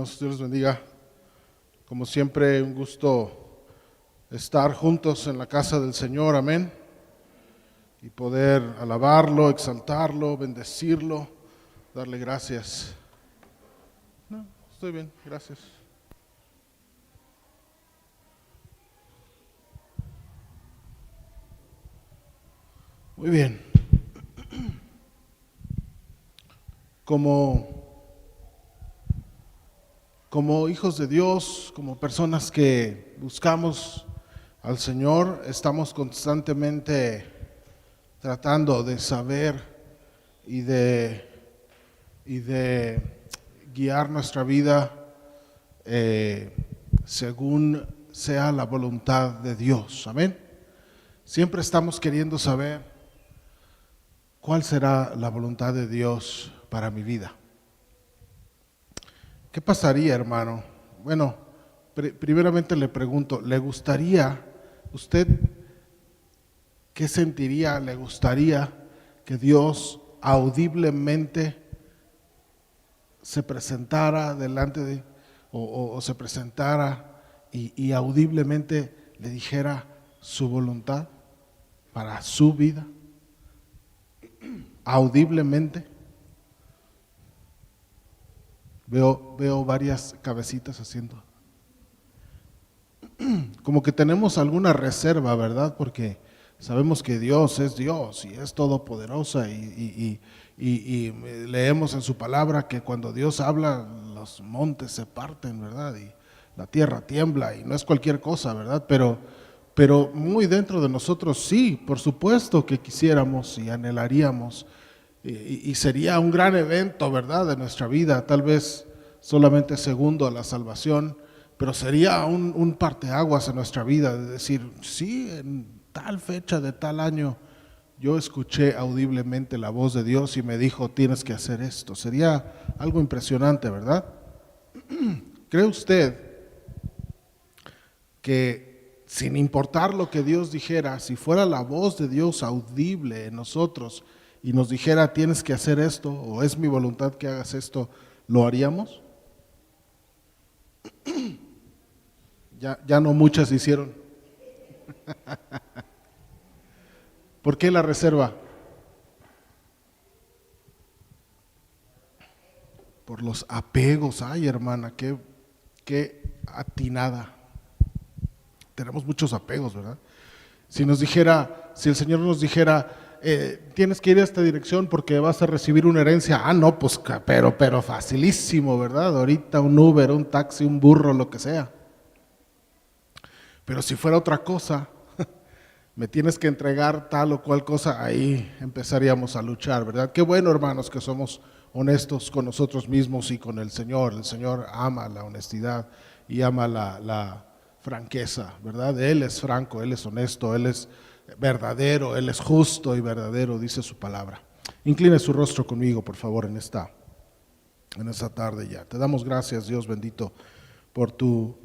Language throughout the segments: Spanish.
Dios los bendiga. Como siempre, un gusto estar juntos en la casa del Señor, amén. Y poder alabarlo, exaltarlo, bendecirlo, darle gracias. No, estoy bien, gracias. Muy bien. Como hijos de Dios, como personas que buscamos al Señor, estamos constantemente tratando de saber y de guiar nuestra vida según sea la voluntad de Dios. Amén. Siempre estamos queriendo saber cuál será la voluntad de Dios para mi vida. ¿Qué pasaría, hermano? Bueno, primeramente le pregunto, ¿le gustaría, usted qué sentiría, le gustaría que Dios audiblemente se presentara delante de, o se presentara y audiblemente le dijera su voluntad para su vida? Audiblemente. Veo varias cabecitas haciendo. Como que tenemos alguna reserva, ¿verdad? Porque sabemos que Dios es Dios y es todopoderosa y leemos en su palabra que cuando Dios habla los montes se parten, ¿verdad? Y la tierra tiembla y no es cualquier cosa, ¿verdad? Pero muy dentro de nosotros sí, por supuesto que quisiéramos y anhelaríamos y sería un gran evento, ¿verdad? De nuestra vida, tal vez solamente segundo a la salvación, pero sería un parteaguas en nuestra vida, de decir, sí, en tal fecha de tal año, yo escuché audiblemente la voz de Dios y me dijo, tienes que hacer esto. Sería algo impresionante, ¿verdad? ¿Cree usted que sin importar lo que Dios dijera, si fuera la voz de Dios audible en nosotros y nos dijera, tienes que hacer esto, o es mi voluntad que hagas esto, ¿lo haríamos? Ya no muchas hicieron. ¿Por qué la reserva? Por los apegos. Ay, hermana, qué atinada. Tenemos muchos apegos, ¿verdad? Si el Señor nos dijera, tienes que ir a esta dirección porque vas a recibir una herencia. Ah, no, pues, pero facilísimo, ¿verdad? Ahorita un Uber, un taxi, un burro, lo que sea. Pero si fuera otra cosa, me tienes que entregar tal o cual cosa, ahí empezaríamos a luchar, ¿verdad? Qué bueno, hermanos, que somos honestos con nosotros mismos y con el Señor. El Señor ama la honestidad y ama la franqueza, ¿verdad? Él es franco, Él es honesto, Él es verdadero, Él es justo y verdadero, dice su palabra. Incline su rostro conmigo, por favor, en esta tarde ya. Te damos gracias, Dios bendito, por tu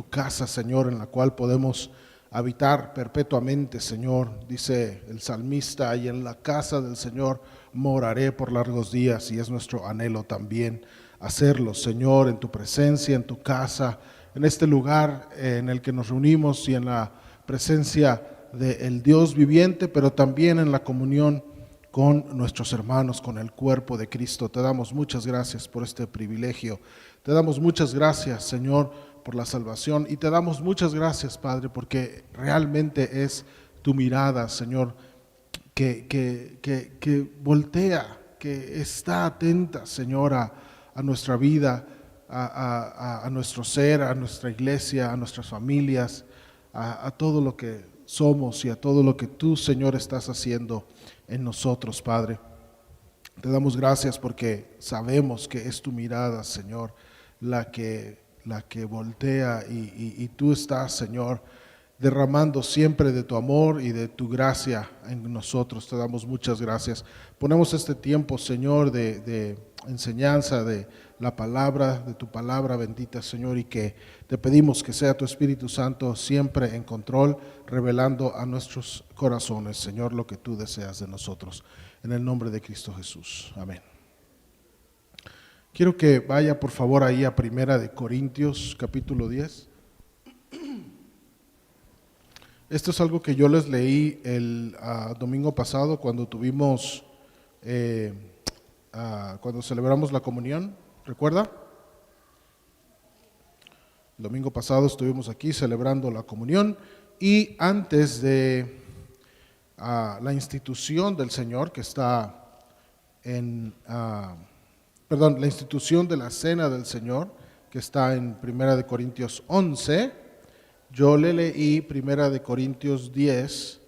casa, Señor, en la cual podemos habitar perpetuamente, Señor. Dice el salmista, y en la casa del Señor moraré por largos días, y es nuestro anhelo también hacerlo, Señor, en tu presencia, en tu casa, en este lugar en el que nos reunimos y en la presencia del Dios viviente, pero también en la comunión con nuestros hermanos, con el cuerpo de Cristo. Te damos muchas gracias por este privilegio. Te damos muchas gracias, Señor, por la salvación, y te damos muchas gracias, Padre, porque realmente es tu mirada, Señor, que voltea, que está atenta, Señor, a nuestra vida, a nuestro ser, a nuestra iglesia, a nuestras familias, a todo lo que somos y a todo lo que tú, Señor, estás haciendo en nosotros, Padre. Te damos gracias porque sabemos que es tu mirada, Señor, la que voltea y tú estás, Señor, derramando siempre de tu amor y de tu gracia en nosotros. Te damos muchas gracias. Ponemos este tiempo, Señor, de enseñanza de la palabra, de tu palabra bendita, Señor, y que te pedimos que sea tu Espíritu Santo siempre en control, revelando a nuestros corazones, Señor, lo que tú deseas de nosotros. En el nombre de Cristo Jesús. Amén. Quiero que vaya por favor ahí a Primera de Corintios capítulo 10. Esto es algo que yo les leí el domingo pasado cuando tuvimos, cuando celebramos la comunión, ¿recuerda? El domingo pasado estuvimos aquí celebrando la comunión y antes de la institución del Señor que está la institución de la cena del Señor que está en Primera de Corintios 11, yo le leí Primera de Corintios 10,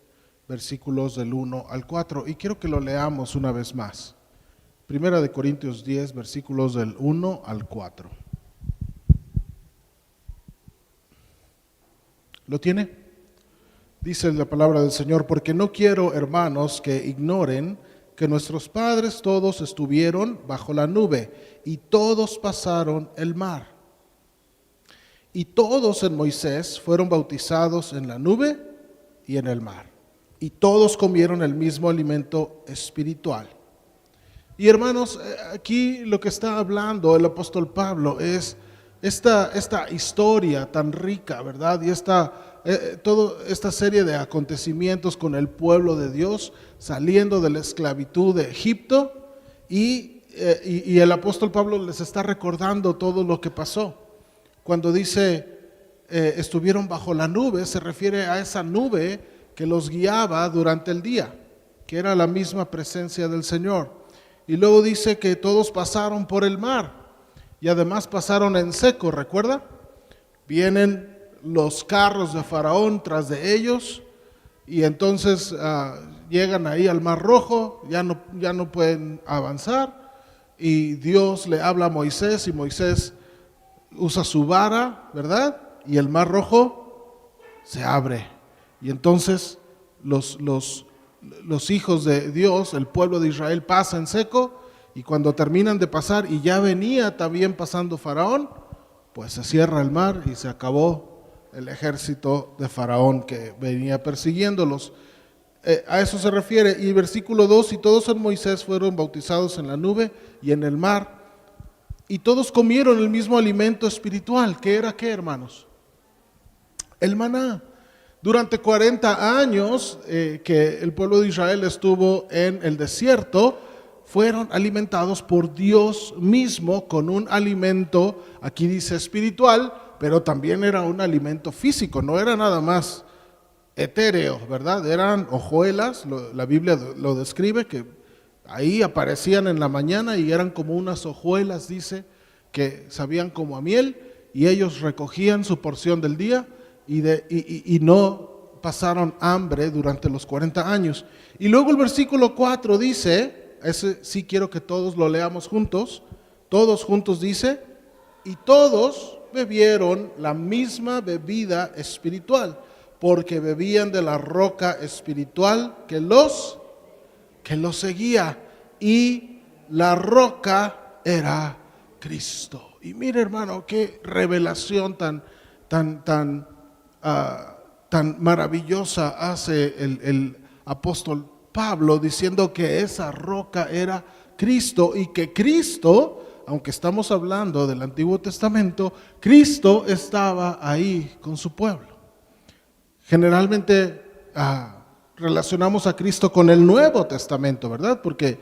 versículos del 1 al 4, y quiero que lo leamos una vez más. Primera de Corintios 10, versículos del 1 al 4. ¿Lo tiene? Dice la palabra del Señor: porque no quiero, hermanos, que ignoren que nuestros padres todos estuvieron bajo la nube y todos pasaron el mar. Y todos en Moisés fueron bautizados en la nube y en el mar. Y todos comieron el mismo alimento espiritual. Y hermanos, aquí lo que está hablando el apóstol Pablo es esta historia tan rica, ¿verdad? Y toda esta serie de acontecimientos con el pueblo de Dios saliendo de la esclavitud de Egipto. Y el apóstol Pablo les está recordando todo lo que pasó. Cuando dice estuvieron bajo la nube, se refiere a esa nube que los guiaba durante el día, que era la misma presencia del Señor. Y luego dice que todos pasaron por el mar y además pasaron en seco, ¿recuerda? Vienen los carros de Faraón tras de ellos y entonces llegan ahí al Mar Rojo, ya no pueden avanzar y Dios le habla a Moisés y Moisés usa su vara, ¿verdad? Y el Mar Rojo se abre. Y entonces los hijos de Dios, el pueblo de Israel, pasa en seco, y cuando terminan de pasar y ya venía también pasando Faraón, pues se cierra el mar y se acabó el ejército de Faraón que venía persiguiéndolos. A eso se refiere. Y versículo 2, y todos en Moisés fueron bautizados en la nube y en el mar, y todos comieron el mismo alimento espiritual. ¿Qué era qué, hermanos? El maná. Durante 40 años que el pueblo de Israel estuvo en el desierto, fueron alimentados por Dios mismo con un alimento, aquí dice espiritual, pero también era un alimento físico, no era nada más etéreo, ¿verdad? Eran hojuelas, la Biblia lo describe, que ahí aparecían en la mañana y eran como unas hojuelas, dice, que sabían como a miel, y ellos recogían su porción del día y no pasaron hambre durante los 40 años. Y luego el versículo 4 dice, ese sí quiero que todos lo leamos juntos, todos juntos dice, y todos bebieron la misma bebida espiritual, porque bebían de la roca espiritual que los seguía, y la roca era Cristo. Y mire, hermano, qué revelación tan maravillosa hace el apóstol Pablo, diciendo que esa roca era Cristo, y que Cristo, aunque estamos hablando del Antiguo Testamento, Cristo estaba ahí con su pueblo. Generalmente relacionamos a Cristo con el Nuevo Testamento, ¿verdad? Porque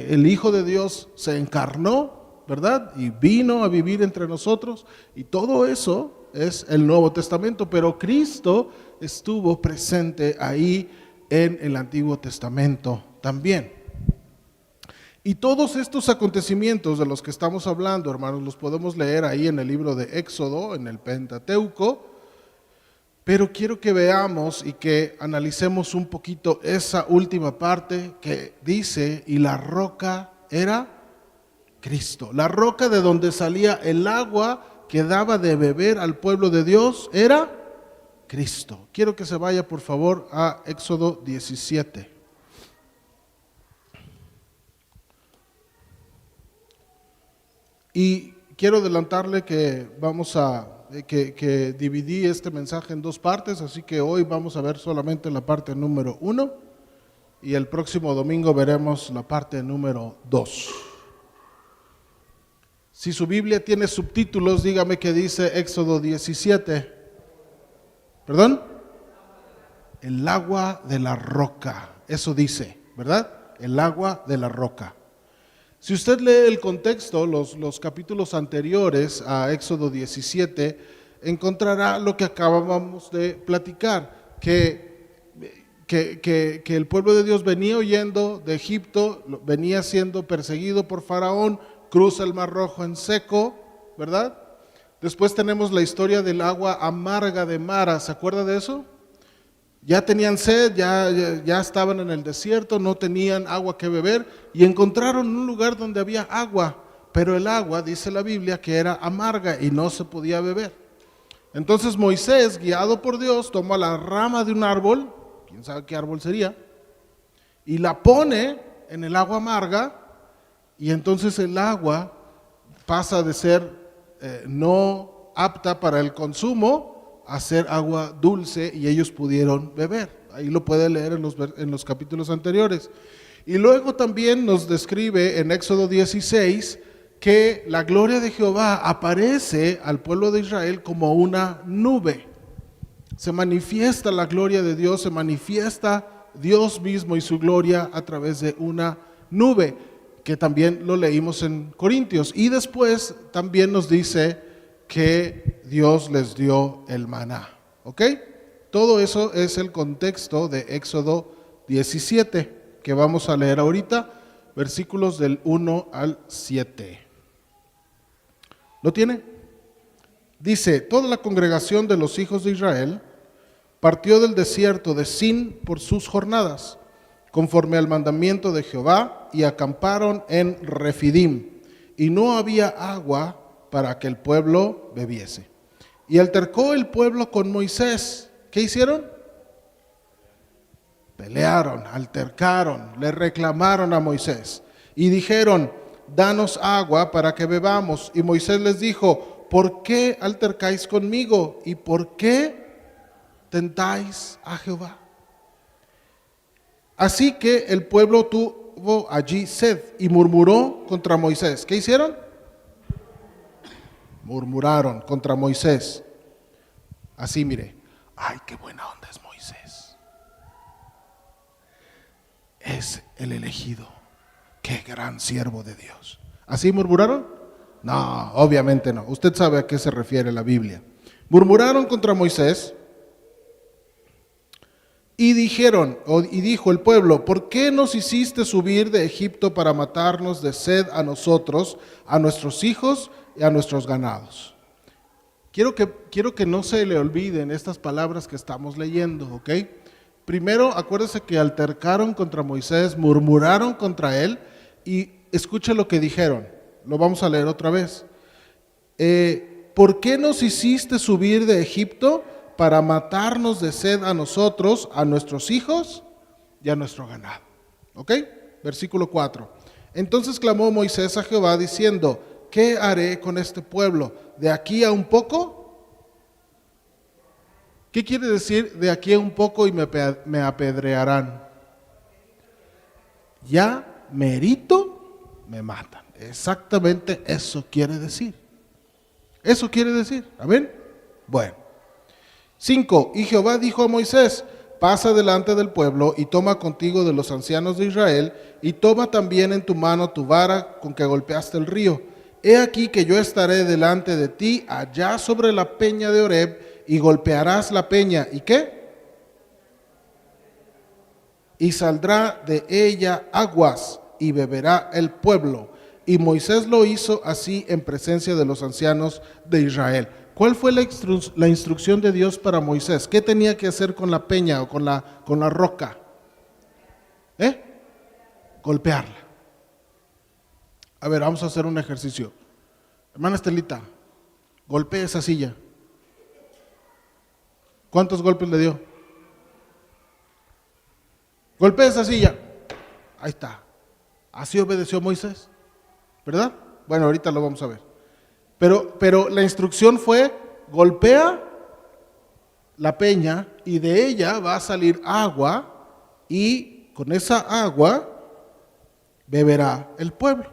el Hijo de Dios se encarnó, ¿verdad? Y vino a vivir entre nosotros, y todo eso es el Nuevo Testamento, pero Cristo estuvo presente ahí en el Antiguo Testamento también. Y todos estos acontecimientos de los que estamos hablando, hermanos, los podemos leer ahí en el libro de Éxodo, en el Pentateuco. Pero quiero que veamos y que analicemos un poquito esa última parte que dice, y la roca era Cristo. La roca de donde salía el agua que daba de beber al pueblo de Dios era Cristo. Quiero que se vaya por favor a Éxodo 17. Y quiero adelantarle que que dividí este mensaje en dos partes, así que hoy vamos a ver solamente la parte número 1 y el próximo domingo veremos la parte número 2. Si su Biblia tiene subtítulos, dígame qué dice Éxodo 17. ¿Perdón? El agua de la roca, eso dice, ¿verdad? El agua de la roca. Si usted lee el contexto, los capítulos anteriores a Éxodo 17, encontrará lo que acabamos de platicar, que el pueblo de Dios venía huyendo de Egipto, venía siendo perseguido por Faraón, cruza el Mar Rojo en seco, ¿verdad? Después tenemos la historia del agua amarga de Mara, ¿se acuerda de eso? Ya tenían sed, ya estaban en el desierto, no tenían agua que beber y encontraron un lugar donde había agua, pero el agua, dice la Biblia, que era amarga y no se podía beber. Entonces Moisés, guiado por Dios, tomó la rama de un árbol, quién sabe qué árbol sería, y la pone en el agua amarga y entonces el agua pasa de ser no apta para el consumo a ser agua dulce y ellos pudieron beber. Ahí lo puede leer en los capítulos anteriores. Y luego también nos describe en Éxodo 16 que la gloria de Jehová aparece al pueblo de Israel como una nube. Se manifiesta la gloria de Dios, se manifiesta Dios mismo y su gloria a través de una nube, que también lo leímos en Corintios. Y después también nos dice que Dios les dio el maná, ¿ok? Todo eso es el contexto de Éxodo 17, que vamos a leer ahorita, versículos del 1 al 7. ¿Lo tiene? Dice, toda la congregación de los hijos de Israel partió del desierto de Sin por sus jornadas, conforme al mandamiento de Jehová, y acamparon en Refidim, y no había agua para que el pueblo bebiese. Y altercó el pueblo con Moisés. ¿Qué hicieron? Pelearon, altercaron, le reclamaron a Moisés y dijeron, danos agua para que bebamos. Y Moisés les dijo, ¿por qué altercáis conmigo? ¿Y por qué tentáis a Jehová? Así que el pueblo tuvo allí sed y murmuró contra Moisés. ¿Qué hicieron? Murmuraron contra Moisés. Así mire, ay, qué buena onda es Moisés. Es el elegido. Qué gran siervo de Dios. ¿Así murmuraron? No, obviamente no. Usted sabe a qué se refiere la Biblia. Murmuraron contra Moisés y dijo el pueblo, ¿por qué nos hiciste subir de Egipto para matarnos de sed a nosotros, a nuestros hijos y a nuestros ganados? Quiero que no se le olviden estas palabras que estamos leyendo, ¿ok? Primero, acuérdese que altercaron contra Moisés, murmuraron contra él y escuche lo que dijeron. Lo vamos a leer otra vez. ¿Por qué nos hiciste subir de Egipto para matarnos de sed a nosotros, a nuestros hijos y a nuestro ganado? ¿Ok? Versículo 4. Entonces clamó Moisés a Jehová diciendo, ¿qué haré con este pueblo? ¿De aquí a un poco? ¿Qué quiere decir de aquí a un poco y me apedrearán? Ya merito me matan. Exactamente eso quiere decir. Eso quiere decir. ¿Amén? Bueno. 5. Y Jehová dijo a Moisés, pasa delante del pueblo y toma contigo de los ancianos de Israel y toma también en tu mano tu vara con que golpeaste el río. He aquí que yo estaré delante de ti allá sobre la peña de Horeb y golpearás la peña. ¿Y qué? Y saldrá de ella aguas y beberá el pueblo. Y Moisés lo hizo así en presencia de los ancianos de Israel. ¿Cuál fue la instrucción de Dios para Moisés? ¿Qué tenía que hacer con la peña o con la roca? Golpearla. A ver, vamos a hacer un ejercicio. Hermana Estelita, golpee esa silla. ¿Cuántos golpes le dio? Golpee esa silla. Ahí está. Así obedeció Moisés, ¿verdad? Bueno, ahorita lo vamos a ver. Pero la instrucción fue, golpea la peña y de ella va a salir agua y con esa agua beberá el pueblo.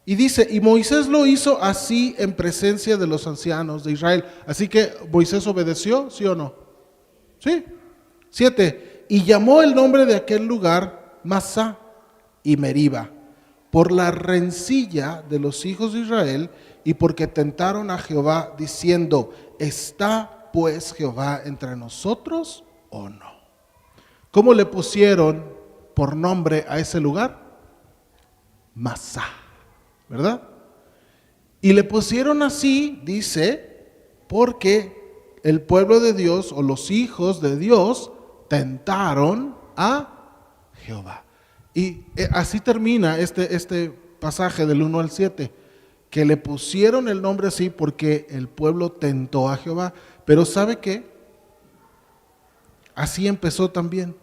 Y dice, y Moisés lo hizo así en presencia de los ancianos de Israel. Así que Moisés obedeció, ¿sí o no? Sí. 7. Y llamó el nombre de aquel lugar Masá y Meriba, por la rencilla de los hijos de Israel y porque tentaron a Jehová diciendo, ¿está pues Jehová entre nosotros o no? ¿Cómo le pusieron por nombre a ese lugar? Masá, ¿verdad? Y le pusieron así, dice, porque el pueblo de Dios o los hijos de Dios tentaron a Jehová. Y así termina este pasaje del 1 al 7, que le pusieron el nombre así porque el pueblo tentó a Jehová. Pero ¿sabe qué? Así empezó también.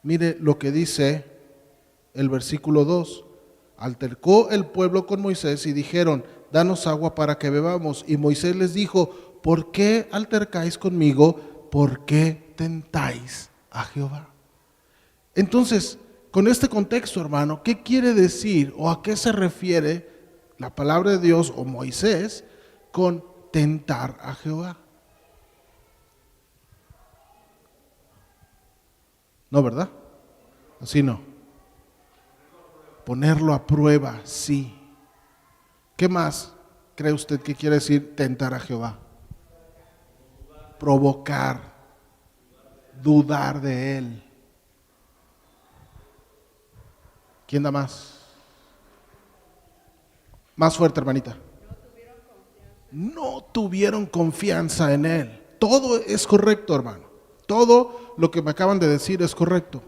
Mire lo que dice el versículo 2. Altercó el pueblo con Moisés y dijeron, danos agua para que bebamos. Y Moisés les dijo, ¿por qué altercáis conmigo? ¿Por qué tentáis a Jehová? Entonces, con este contexto, hermano, ¿qué quiere decir o a qué se refiere la palabra de Dios o Moisés con tentar a Jehová? No, ¿verdad? Así no. Ponerlo a prueba, sí. ¿Qué más cree usted que quiere decir tentar a Jehová? Provocar, dudar de Él. ¿Quién da más? Más fuerte, hermanita. No tuvieron confianza en Él. Todo es correcto, hermano. Todo lo que me acaban de decir es correcto.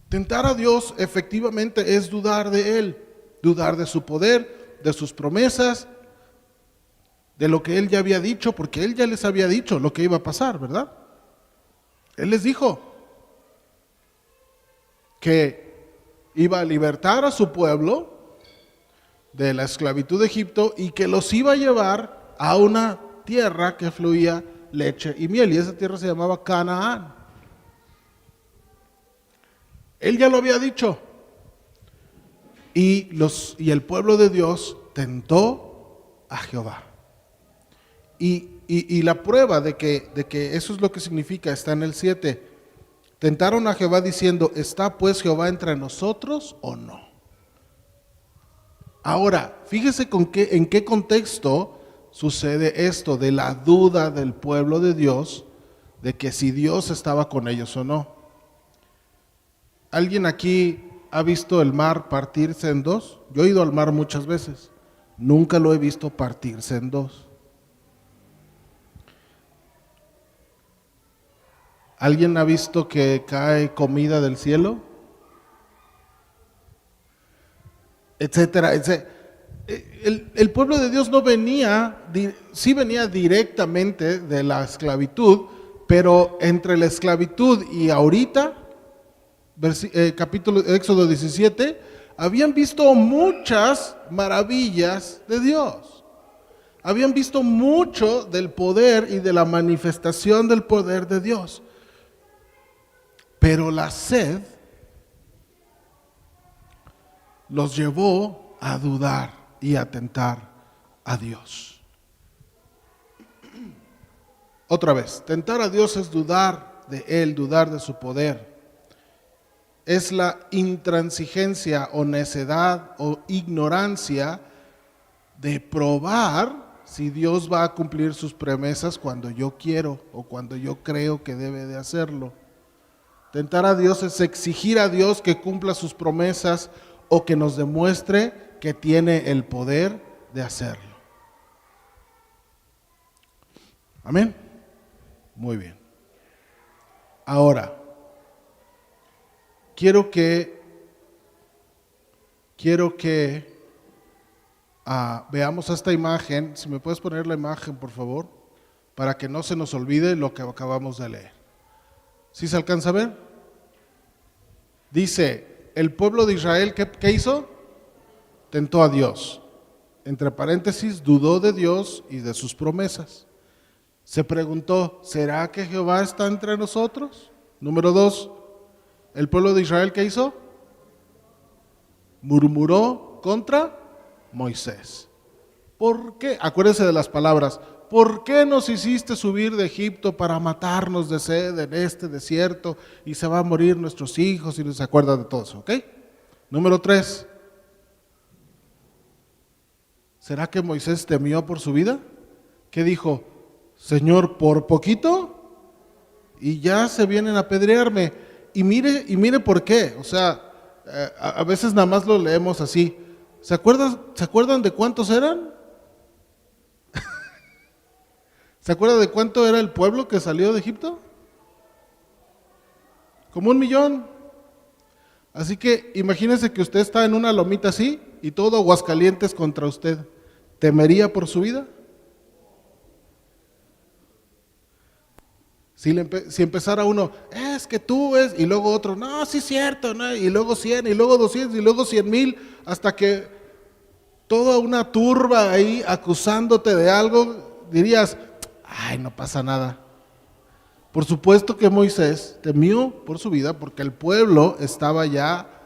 Tentar a Dios efectivamente es dudar de Él, dudar de su poder, de sus promesas, de lo que Él ya había dicho, porque Él ya les había dicho lo que iba a pasar, ¿verdad? Él les dijo que iba a libertar a su pueblo de la esclavitud de Egipto y que los iba a llevar a una tierra que fluía leche y miel, y esa tierra se llamaba Canaán. Él ya lo había dicho. Y el pueblo de Dios tentó a Jehová. Y la prueba de que eso es lo que significa está en el 7. Tentaron a Jehová diciendo, ¿está pues Jehová entre nosotros o no? Ahora, fíjese en qué contexto sucede esto de la duda del pueblo de Dios, de que si Dios estaba con ellos o no. ¿Alguien aquí ha visto el mar partirse en dos? Yo he ido al mar muchas veces, nunca lo he visto partirse en dos. ¿Alguien ha visto que cae comida del cielo? Etcétera, etcétera. El pueblo de Dios no venía, sí venía directamente de la esclavitud, pero entre la esclavitud y ahorita, capítulo Éxodo 17, habían visto muchas maravillas de Dios. Habían visto mucho del poder y de la manifestación del poder de Dios. Pero la sed los llevó a dudar y a tentar a Dios. Otra vez, tentar a Dios es dudar de Él, dudar de su poder. Es la intransigencia o necedad o ignorancia de probar si Dios va a cumplir sus promesas cuando yo quiero o cuando yo creo que debe de hacerlo. Tentar a Dios es exigir a Dios que cumpla sus promesas o que nos demuestre que tiene el poder de hacerlo. Amén. Muy bien. Ahora, quiero que veamos esta imagen. Si me puedes poner la imagen, por favor, para que no se nos olvide lo que acabamos de leer. ¿Sí se alcanza a ver? Dice, el pueblo de Israel, ¿qué hizo? Tentó a Dios. Entre paréntesis, dudó de Dios y de sus promesas. Se preguntó, ¿será que Jehová está entre nosotros? Número 2, ¿el pueblo de Israel qué hizo? Murmuró contra Moisés. ¿Por qué? Acuérdense de las palabras. ¿Por qué nos hiciste subir de Egipto para matarnos de sed en este desierto y se van a morir nuestros hijos? Y no se acuerdan de todo eso, ¿ok? Número 3. ¿Será que Moisés temió por su vida? ¿Qué dijo? Señor, ¿por poquito? Y ya se vienen a apedrearme. Y mire por qué. O sea, a veces nada más lo leemos así. ¿Se acuerdan de cuántos eran? ¿Se acuerdan de cuánto era el pueblo que salió de Egipto? Como 1,000,000. Así que imagínense que usted está en una lomita así y todo Aguascalientes contra usted. ¿Temería por su vida? Si empezara uno, es que tú es, y luego otro, no, sí es cierto, no, y luego 100, y luego 200, y luego 100,000, hasta que toda una turba ahí acusándote de algo, dirías, ay, no pasa nada. Por supuesto que Moisés temió por su vida porque el pueblo estaba ya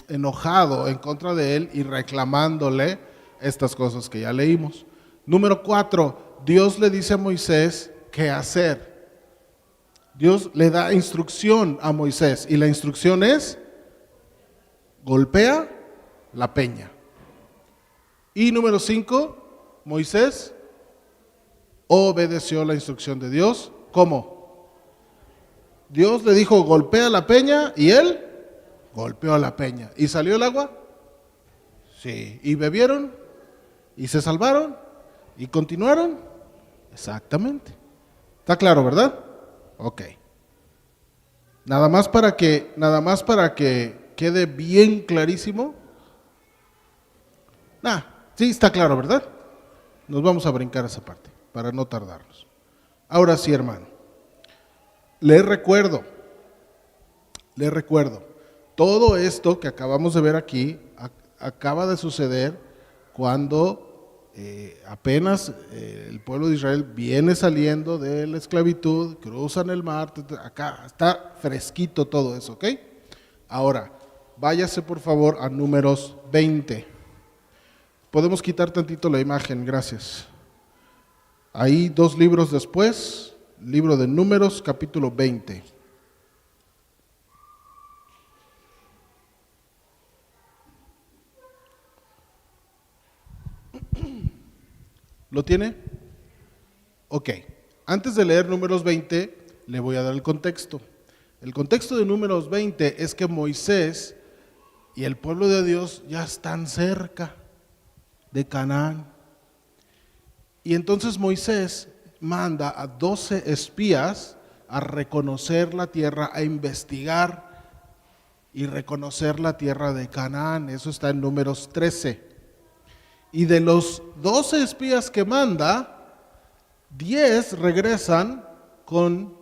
enojado en contra de él y reclamándole estas cosas que ya leímos. Número 4, Dios le dice a Moisés qué hacer. Dios le da instrucción a Moisés y la instrucción es: golpea la peña. Y número 5, Moisés obedeció la instrucción de Dios. ¿Cómo? Dios le dijo, golpea la peña, y él golpeó la peña. ¿Y salió el agua? Sí. ¿Y bebieron? ¿Y se salvaron? ¿Y continuaron? Exactamente. ¿Está claro, verdad? Ok. Nada más para que quede bien clarísimo. Sí, está claro, ¿verdad? Nos vamos a brincar esa parte para no tardarnos. Ahora sí, hermano. Les recuerdo, todo esto que acabamos de ver aquí acaba de suceder cuando apenas el pueblo de Israel viene saliendo de la esclavitud, cruzan el mar, acá está fresquito todo eso, ¿ok? Ahora, váyase por favor a Números 20. Podemos quitar tantito la imagen, gracias. Ahí 2 libros después, libro de Números, capítulo 20. ¿Lo tiene? Ok. Antes de leer Números 20, le voy a dar el contexto. El contexto de Números 20 es que Moisés y el pueblo de Dios ya están cerca de Canaán. Y entonces Moisés manda a 12 espías a reconocer la tierra, a investigar y reconocer la tierra de Canaán. Eso está en Números 13. Y de los 12 espías que manda, 10 regresan con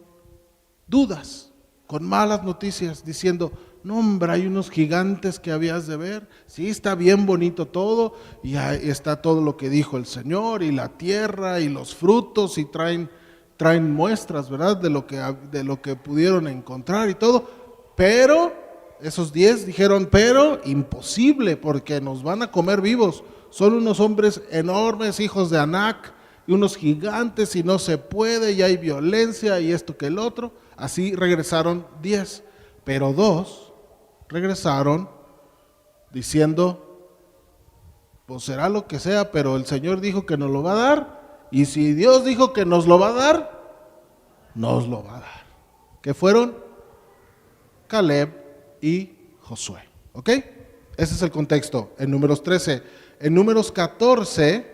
dudas, con malas noticias, diciendo, no hombre, hay unos gigantes que habías de ver, sí, está bien bonito todo, y ahí está todo lo que dijo el Señor, y la tierra, y los frutos, y traen muestras, ¿verdad?, de lo que pudieron encontrar y todo, pero esos 10 dijeron, pero imposible, porque nos van a comer vivos, son unos hombres enormes, hijos de Anac, y unos gigantes, y no se puede, y hay violencia, y esto que el otro. Así regresaron 10, pero 2 regresaron diciendo, pues será lo que sea, pero el Señor dijo que nos lo va a dar, y si Dios dijo que nos lo va a dar, nos lo va a dar. Que fueron Caleb y Josué, ¿ok? Ese es el contexto en Números 13. En Números 14,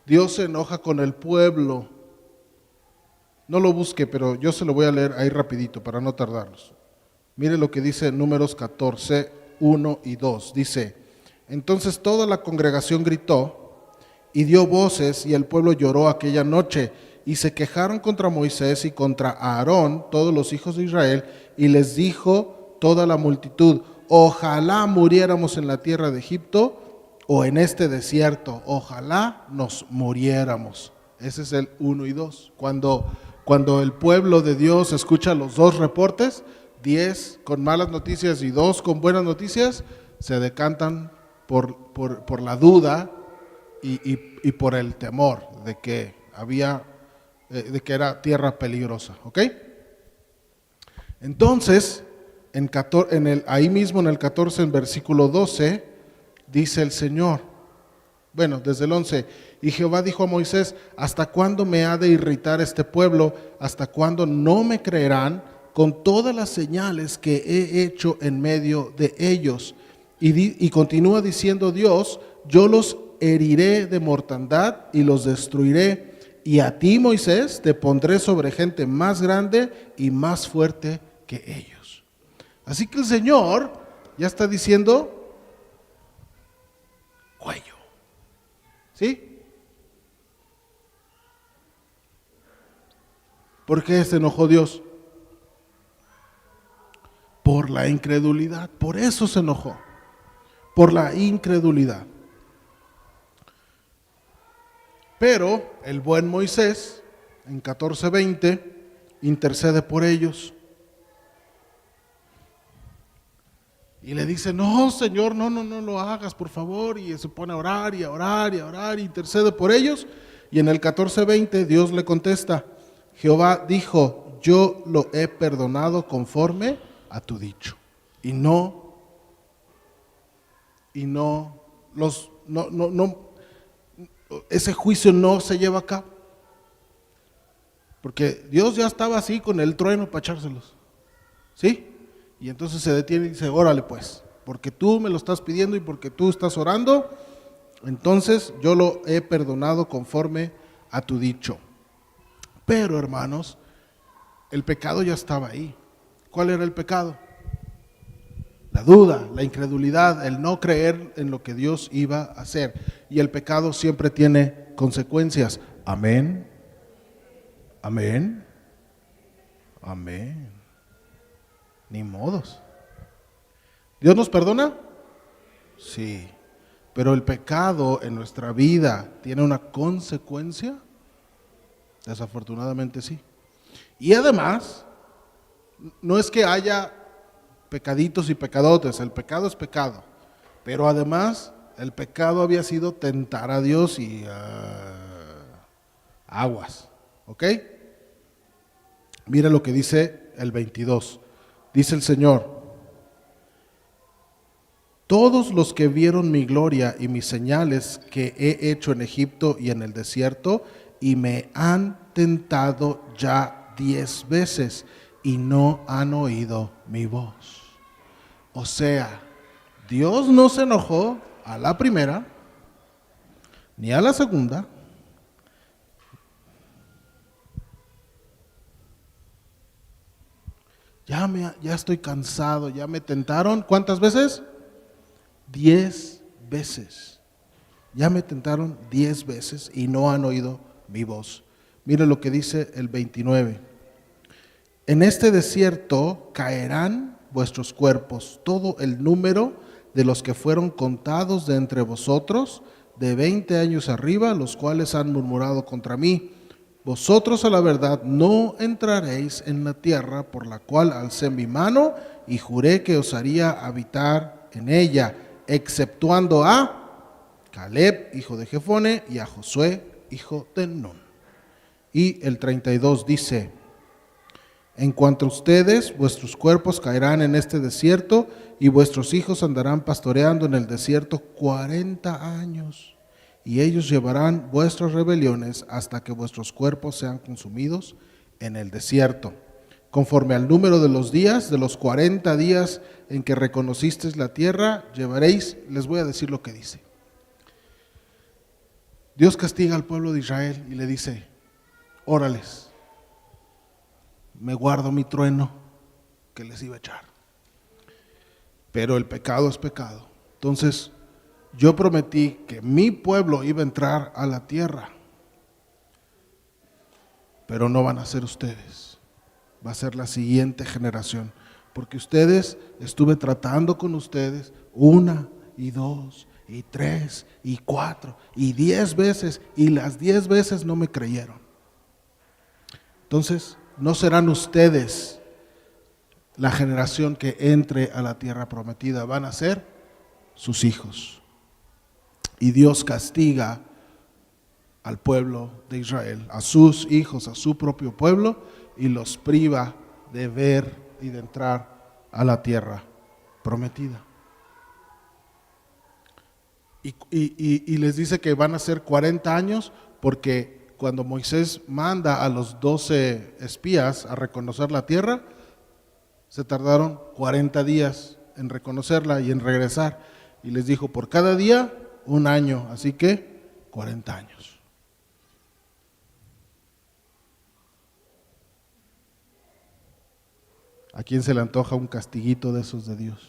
Dios se enoja con el pueblo. No lo busque, pero yo se lo voy a leer ahí rapidito para no tardarnos. Mire lo que dice Números 14, 1 y 2. Dice, entonces toda la congregación gritó y dio voces, y el pueblo lloró aquella noche, y se quejaron contra Moisés y contra Aarón, todos los hijos de Israel, y les dijo toda la multitud, ojalá muriéramos en la tierra de Egipto o en este desierto, ojalá nos muriéramos. Ese es el 1 y 2. Cuando Cuando el pueblo de Dios escucha los dos reportes, 10 con malas noticias y 2 con buenas noticias, se decantan por la duda y por el temor de que era tierra peligrosa, ¿ok? Entonces, ahí mismo en el 14, en versículo 12, dice el Señor, bueno, desde el 11, y Jehová dijo a Moisés, ¿hasta cuándo me ha de irritar este pueblo? ¿Hasta cuándo no me creerán con todas las señales que he hecho en medio de ellos? Y continúa diciendo Dios, yo los heriré de mortandad y los destruiré, y a ti, Moisés, te pondré sobre gente más grande y más fuerte que ellos. Así que el Señor ya está diciendo cuello. ¿Sí? ¿Por qué se enojó Dios? Por la incredulidad. Por eso se enojó. Por la incredulidad. Pero el buen Moisés, en 14:20, intercede por ellos. Y le dice, no, Señor, no lo hagas, por favor. Y se pone a orar y a orar y a orar, y intercede por ellos. Y en el 14:20 Dios le contesta, Jehová dijo, yo lo he perdonado conforme a tu dicho. Ese juicio no se lleva a cabo. Porque Dios ya estaba así con el trueno para echárselos. ¿Sí? Y entonces se detiene y dice, órale pues, porque tú me lo estás pidiendo y porque tú estás orando, entonces yo lo he perdonado conforme a tu dicho. Pero hermanos, el pecado ya estaba ahí. ¿Cuál era el pecado? La duda, la incredulidad, el no creer en lo que Dios iba a hacer. Y el pecado siempre tiene consecuencias. Amén. Amén. Amén. Ni modos. ¿Dios nos perdona? Sí. Pero el pecado en nuestra vida tiene una consecuencia. Desafortunadamente sí. Y además, no es que haya pecaditos y pecadotes, el pecado es pecado. Pero además, el pecado había sido tentar a Dios y aguas. ¿Ok? Mira lo que dice el 22. Dice el Señor, todos los que vieron mi gloria y mis señales que he hecho en Egipto y en el desierto, y me han tentado ya 10 veces, y no han oído mi voz. O sea, Dios no se enojó a la primera, ni a la segunda, ya estoy cansado, ya me tentaron. ¿Cuántas veces? 10 veces. Ya me tentaron 10 veces y no han oído mi voz. Mire lo que dice el 29. En este desierto caerán vuestros cuerpos, todo el número de los que fueron contados de entre vosotros, de 20 años arriba, los cuales han murmurado contra mí. Vosotros a la verdad no entraréis en la tierra por la cual alcé mi mano y juré que os haría habitar en ella, exceptuando a Caleb, hijo de Jefone, y a Josué, hijo de Nun. Y el 32 dice, en cuanto a ustedes, vuestros cuerpos caerán en este desierto y vuestros hijos andarán pastoreando en el desierto 40 años. Y ellos llevarán vuestras rebeliones hasta que vuestros cuerpos sean consumidos en el desierto. Conforme al número de los días, de los 40 días en que reconocisteis la tierra, llevaréis, les voy a decir lo que dice. Dios castiga al pueblo de Israel y le dice, órales, me guardo mi trueno que les iba a echar. Pero el pecado es pecado. Entonces, yo prometí que mi pueblo iba a entrar a la tierra, pero no van a ser ustedes, va a ser la siguiente generación, porque estuve tratando con ustedes 1 y 2 y 3 y 4 y 10 veces, y las 10 veces no me creyeron. Entonces, no serán ustedes la generación que entre a la tierra prometida, van a ser sus hijos. Y Dios castiga al pueblo de Israel, a sus hijos, a su propio pueblo, y los priva de ver y de entrar a la tierra prometida. Y les dice que van a ser 40 años, porque cuando Moisés manda a los 12 espías a reconocer la tierra, se tardaron 40 días en reconocerla y en regresar. Y les dijo, por cada día, 1 año, así que 40 años. ¿A quién se le antoja un castiguito de esos de Dios?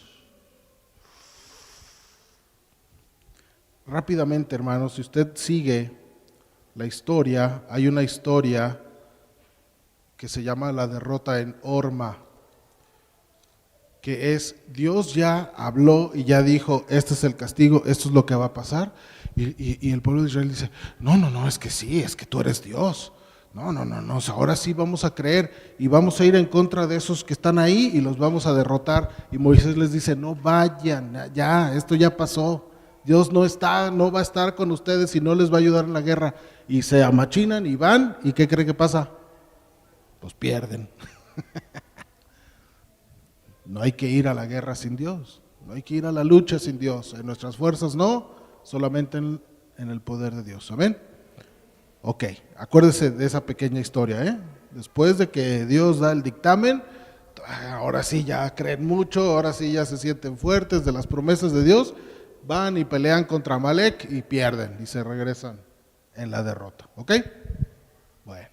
Rápidamente, hermanos, si usted sigue la historia, hay una historia que se llama la derrota en Horma, que es Dios ya habló y ya dijo, este es el castigo, esto es lo que va a pasar, y el pueblo de Israel dice, no, es que sí, es que tú eres Dios, no, ahora sí vamos a creer y vamos a ir en contra de esos que están ahí y los vamos a derrotar. Y Moisés les dice, no vayan, ya, esto ya pasó, Dios no va a estar con ustedes y no les va a ayudar en la guerra. Y se amachinan y van, ¿y qué cree que pasa? Pues pierden. No hay que ir a la guerra sin Dios, no hay que ir a la lucha sin Dios, en nuestras fuerzas no, solamente en el poder de Dios, ¿amén? Ok, acuérdese de esa pequeña historia, Después de que Dios da el dictamen, ahora sí ya creen mucho, ahora sí ya se sienten fuertes de las promesas de Dios, van y pelean contra Amalek y pierden y se regresan en la derrota, ¿ok? Bueno,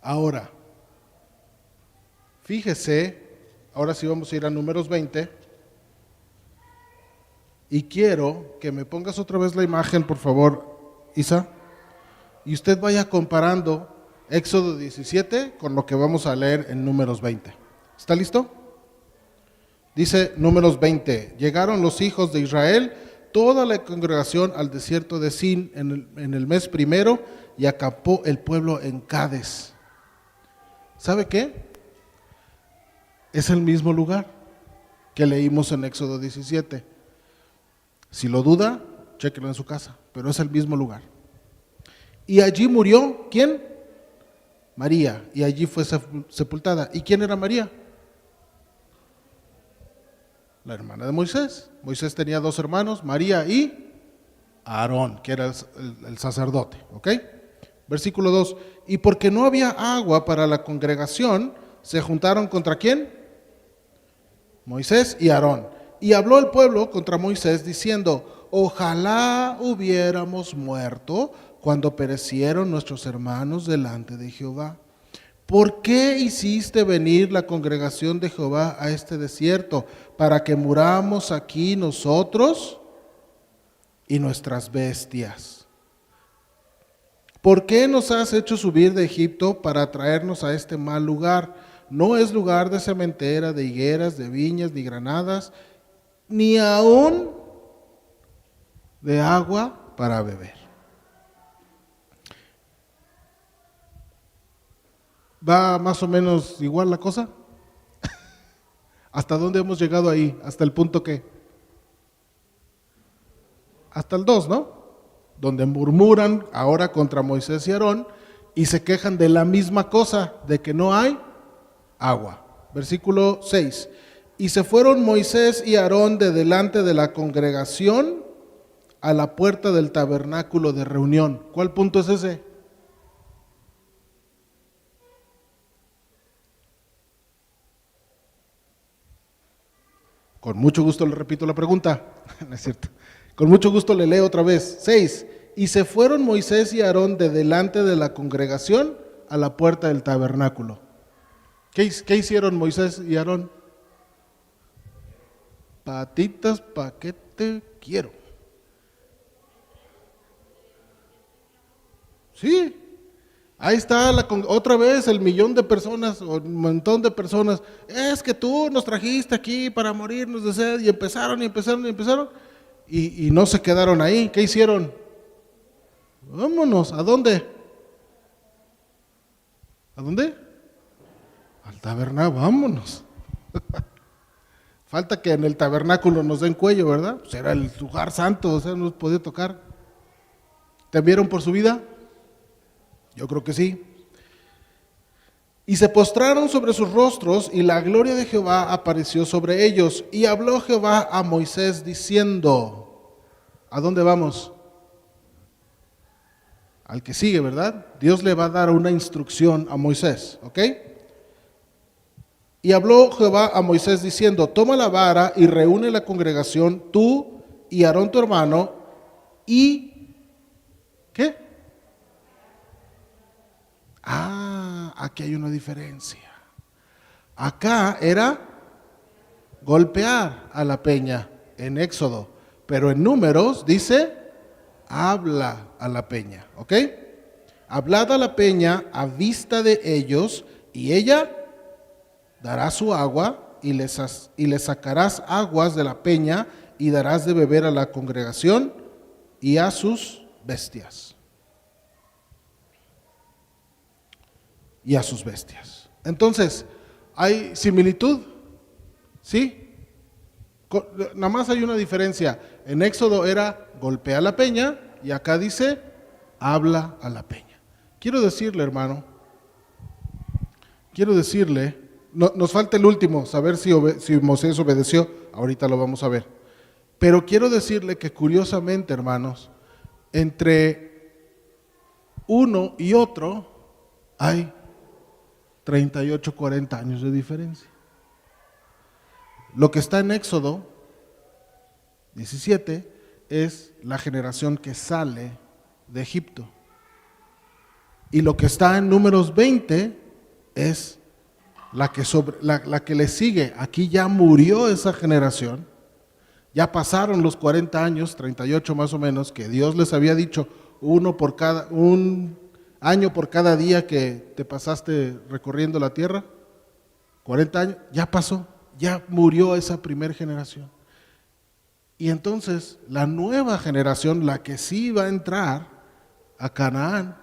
ahora, fíjese, ahora sí vamos a ir a Números 20, y quiero que me pongas otra vez la imagen, por favor, Isa, y usted vaya comparando Éxodo 17 con lo que vamos a leer en Números 20. ¿Está listo? Dice Números 20, llegaron los hijos de Israel, toda la congregación al desierto de Sin en el mes primero, y acampó el pueblo en Cades. ¿Sabe qué? Es el mismo lugar que leímos en Éxodo 17. Si lo duda, chéquelo en su casa, pero es el mismo lugar. Y allí murió, ¿quién? María, y allí fue sepultada. ¿Y quién era María? La hermana de Moisés. Moisés tenía 2 hermanos, María y Aarón, que era el sacerdote, ¿ok? Versículo 2, y porque no había agua para la congregación, se juntaron ¿contra quién? Moisés y Aarón. Y habló el pueblo contra Moisés diciendo, ojalá hubiéramos muerto cuando perecieron nuestros hermanos delante de Jehová. ¿Por qué hiciste venir la congregación de Jehová a este desierto? ¿Para que muramos aquí nosotros y nuestras bestias? ¿Por qué nos has hecho subir de Egipto para traernos a este mal lugar? No es lugar de sementera, de higueras, de viñas, ni granadas, ni aún de agua para beber. ¿Va más o menos igual la cosa? ¿Hasta dónde hemos llegado ahí? ¿Hasta el punto qué? Hasta el 2, ¿no? Donde murmuran ahora contra Moisés y Aarón y se quejan de la misma cosa, de que no hay agua. Versículo 6. Y se fueron Moisés y Aarón de delante de la congregación a la puerta del tabernáculo de reunión. ¿Cuál punto es ese? Con mucho gusto le repito la pregunta. No es cierto. Con mucho gusto le leo otra vez. 6. Y se fueron Moisés y Aarón de delante de la congregación a la puerta del tabernáculo. ¿Qué hicieron Moisés y Aarón? Patitas, ¿pa' qué te quiero? Sí. Ahí está otra vez el millón de personas, o un montón de personas. Es que tú nos trajiste aquí para morirnos de sed. Y empezaron. Y no se quedaron ahí. ¿Qué hicieron? Vámonos. ¿A dónde? ¿A dónde? Al tabernáculo, vámonos. Falta que en el tabernáculo nos den cuello, ¿verdad? Pues era el lugar santo, o sea, no nos podía tocar. ¿Temieron por su vida? Yo creo que sí. Y se postraron sobre sus rostros, y la gloria de Jehová apareció sobre ellos. Y habló Jehová a Moisés diciendo, ¿a dónde vamos? Al que sigue, ¿verdad? Dios le va a dar una instrucción a Moisés, ¿ok? Y habló Jehová a Moisés diciendo, toma la vara y reúne la congregación, tú y Aarón tu hermano, y ¿qué? Aquí hay una diferencia. Acá era golpear a la peña en Éxodo, pero en Números dice, habla a la peña, ¿ok? Hablad a la peña a vista de ellos, y ella dará su agua, y le sacarás aguas de la peña, y darás de beber a la congregación y a sus bestias. Y a sus bestias. Entonces, ¿hay similitud? ¿Sí? Nada más hay una diferencia. En Éxodo era golpea a la peña, y acá dice habla a la peña. Quiero decirle, hermano, nos falta el último, saber si Moisés obedeció, ahorita lo vamos a ver. Pero quiero decirle que curiosamente, hermanos, entre uno y otro hay 38, 40 años de diferencia. Lo que está en Éxodo 17 es la generación que sale de Egipto. Y lo que está en Números 20 es la que le sigue. Aquí ya murió esa generación. Ya pasaron los 40 años, 38 más o menos, que Dios les había dicho, un año por cada día que te pasaste recorriendo la tierra. 40 años, ya pasó, ya murió esa primera generación. Y entonces la nueva generación, la que sí va a entrar a Canaán,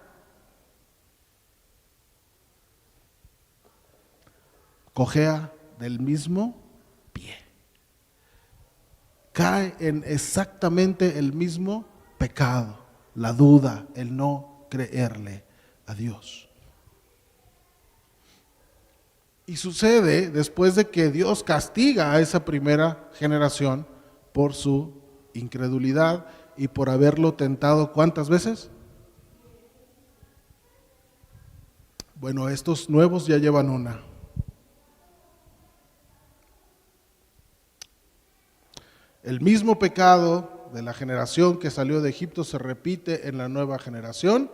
cojea del mismo pie. Cae en exactamente el mismo pecado, la duda, el no creerle a Dios. Y sucede después de que Dios castiga a esa primera generación por su incredulidad y por haberlo tentado ¿cuántas veces? Bueno, estos nuevos ya llevan una. El mismo pecado de la generación que salió de Egipto se repite en la nueva generación,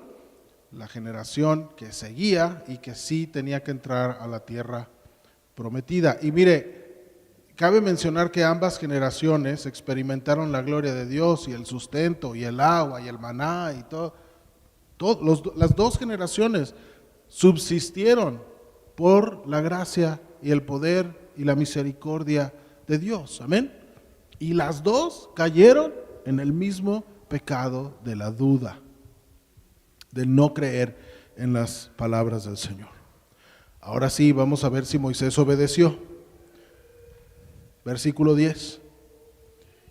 la generación que seguía y que sí tenía que entrar a la tierra prometida. Y mire, cabe mencionar que ambas generaciones experimentaron la gloria de Dios y el sustento y el agua y el maná y todo. Las dos generaciones subsistieron por la gracia y el poder y la misericordia de Dios. Amén. Y las dos cayeron en el mismo pecado de la duda, del no creer en las palabras del Señor. Ahora sí, vamos a ver si Moisés obedeció. Versículo 10.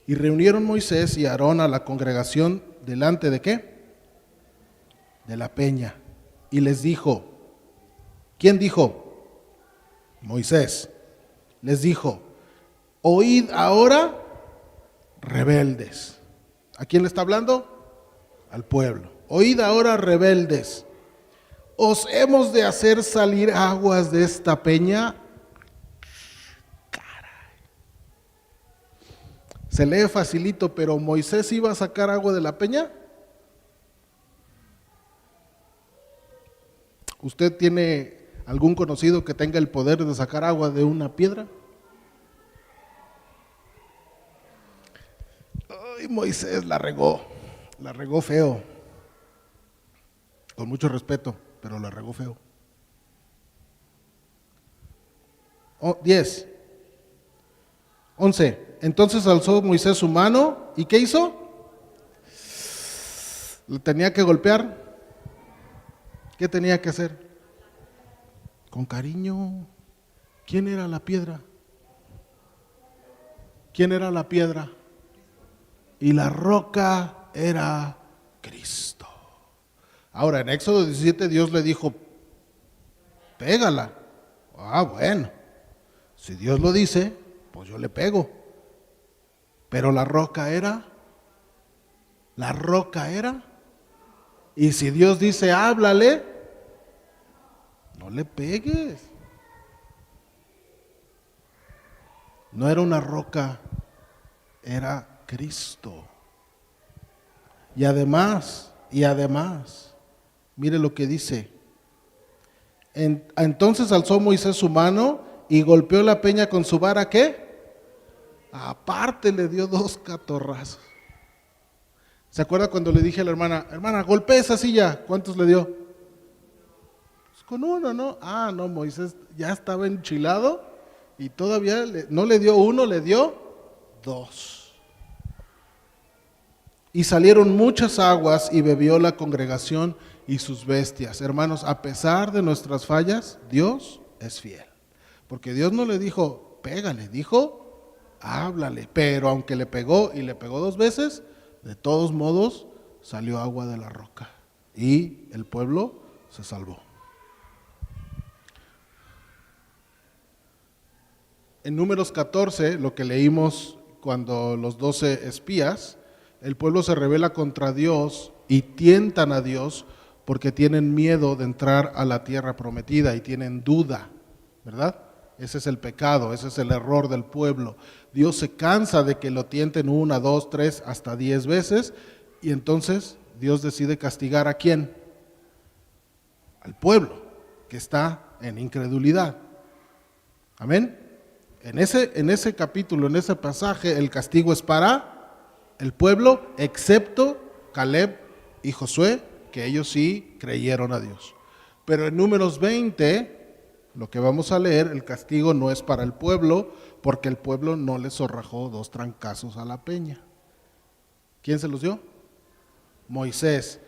Y reunieron Moisés y Aarón a la congregación delante de ¿qué? De la peña. Y les dijo, ¿quién dijo? Moisés. Les dijo, oíd ahora, rebeldes. ¿A quién le está hablando? Al pueblo. Oíd ahora, rebeldes. ¿Os hemos de hacer salir aguas de esta peña? Caray. Se lee facilito, pero ¿Moisés iba a sacar agua de la peña? ¿Usted tiene algún conocido que tenga el poder de sacar agua de una piedra? Ay, Moisés la regó feo. Con mucho respeto, pero la regó feo. 10. 11. Entonces alzó Moisés su mano, ¿y qué hizo? ¿Le tenía que golpear? ¿Qué tenía que hacer? con cariño. ¿Quién era la piedra? ¿Quién era la piedra? Y la roca era Cristo. Ahora, en Éxodo 17 Dios le dijo, pégala. Ah, bueno, si Dios lo dice, pues yo le pego. Pero la roca era, y si Dios dice, háblale, no le pegues. No era una roca, era Cristo. Y además, mire lo que dice. Entonces alzó Moisés su mano y golpeó la peña con su vara, ¿qué? Aparte le dio 2 catorrazos. ¿Se acuerda cuando le dije a la hermana, golpea esa silla? ¿Cuántos le dio? Pues con uno, ¿no? Ah, no, Moisés ya estaba enchilado y todavía no le dio 1, le dio 2. Y salieron muchas aguas y bebió la congregación y sus bestias. Hermanos, a pesar de nuestras fallas, Dios es fiel. Porque Dios no le dijo, pégale, dijo, háblale. Pero aunque le pegó y le pegó 2 veces, de todos modos salió agua de la roca. Y el pueblo se salvó. En Números 14, lo que leímos cuando los 12 espías, el pueblo se rebela contra Dios y tientan a Dios porque tienen miedo de entrar a la tierra prometida y tienen duda, ¿verdad? Ese es el pecado, ese es el error del pueblo. Dios se cansa de que lo tienten 1, 2, 3, hasta 10 veces y entonces Dios decide castigar ¿a quién? Al pueblo que está en incredulidad. Amén. En ese capítulo, en ese pasaje, el castigo es para el pueblo, excepto Caleb y Josué, que ellos sí creyeron a Dios. Pero en Números 20, lo que vamos a leer, el castigo no es para el pueblo, porque el pueblo no le zorrajó 2 trancazos a la peña. ¿Quién se los dio? Moisés,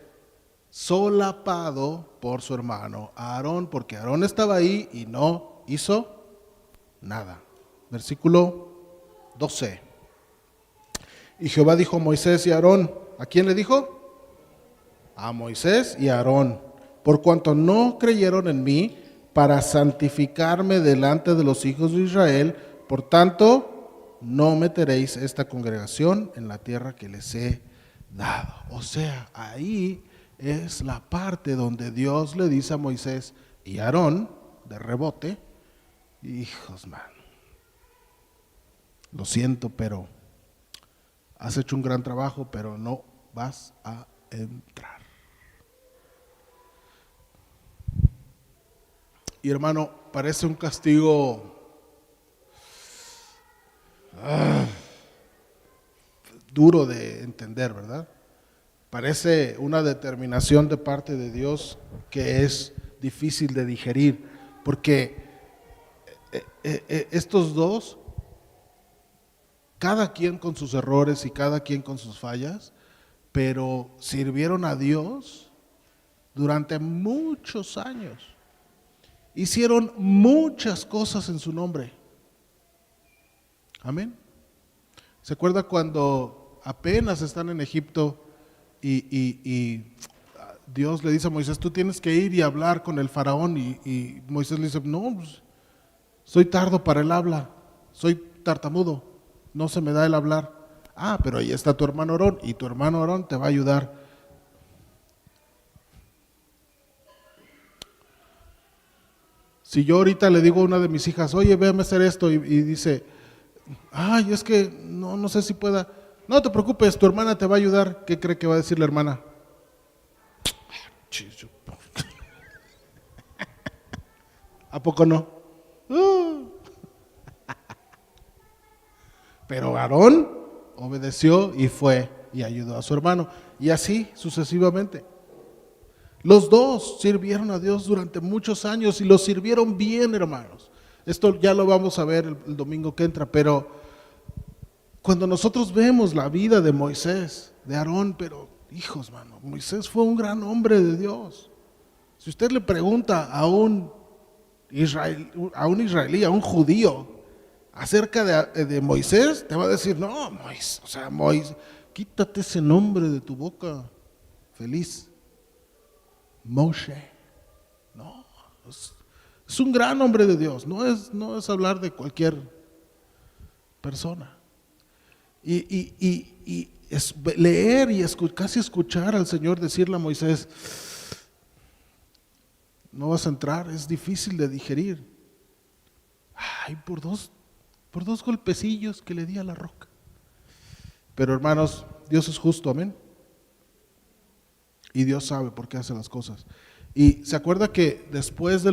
solapado por su hermano Aarón, porque Aarón estaba ahí y no hizo nada. Versículo 12. Y Jehová dijo a Moisés y a Aarón, ¿a quién le dijo? A Moisés y a Aarón, por cuanto no creyeron en mí para santificarme delante de los hijos de Israel, por tanto, no meteréis esta congregación en la tierra que les he dado. O sea, ahí es la parte donde Dios le dice a Moisés y a Aarón, de rebote, hijos, man, lo siento, pero has hecho un gran trabajo, pero no vas a entrar. Y hermano, parece un castigo duro de entender, ¿verdad? Parece una determinación de parte de Dios que es difícil de digerir, porque estos dos, cada quien con sus errores y cada quien con sus fallas, pero sirvieron a Dios durante muchos años. Hicieron muchas cosas en su nombre. Amén. ¿Se acuerda cuando apenas están en Egipto y Dios le dice a Moisés, tú tienes que ir y hablar con el faraón? Y Moisés le dice, no, pues, soy tardo para el habla, soy tartamudo, no se me da el hablar. Ah, pero ahí está tu hermano Aarón y tu hermano Aarón te va a ayudar. Si yo ahorita le digo a una de mis hijas, oye, véame hacer esto, y dice, ay, es que no sé si pueda. No te preocupes, tu hermana te va a ayudar. ¿Qué cree que va a decir la hermana? ¿A poco no? Pero Aarón obedeció y fue y ayudó a su hermano. Y así sucesivamente. Los dos sirvieron a Dios durante muchos años y lo sirvieron bien, hermanos. Esto ya lo vamos a ver el domingo que entra, pero cuando nosotros vemos la vida de Moisés, de Aarón, pero hijos, mano, Moisés fue un gran hombre de Dios. Si usted le pregunta a un a un israelí, a un judío, acerca de Moisés, te va a decir, no, Moisés, o sea, Moisés, quítate ese nombre de tu boca, feliz. Moshe. No, es un gran hombre de Dios, no es hablar de cualquier persona. Y es leer y casi escuchar al Señor decirle a Moisés, no vas a entrar, es difícil de digerir. Ay, por dos golpecillos que le di a la roca. Pero hermanos, Dios es justo, amén. Y Dios sabe por qué hace las cosas. Y se acuerda que después de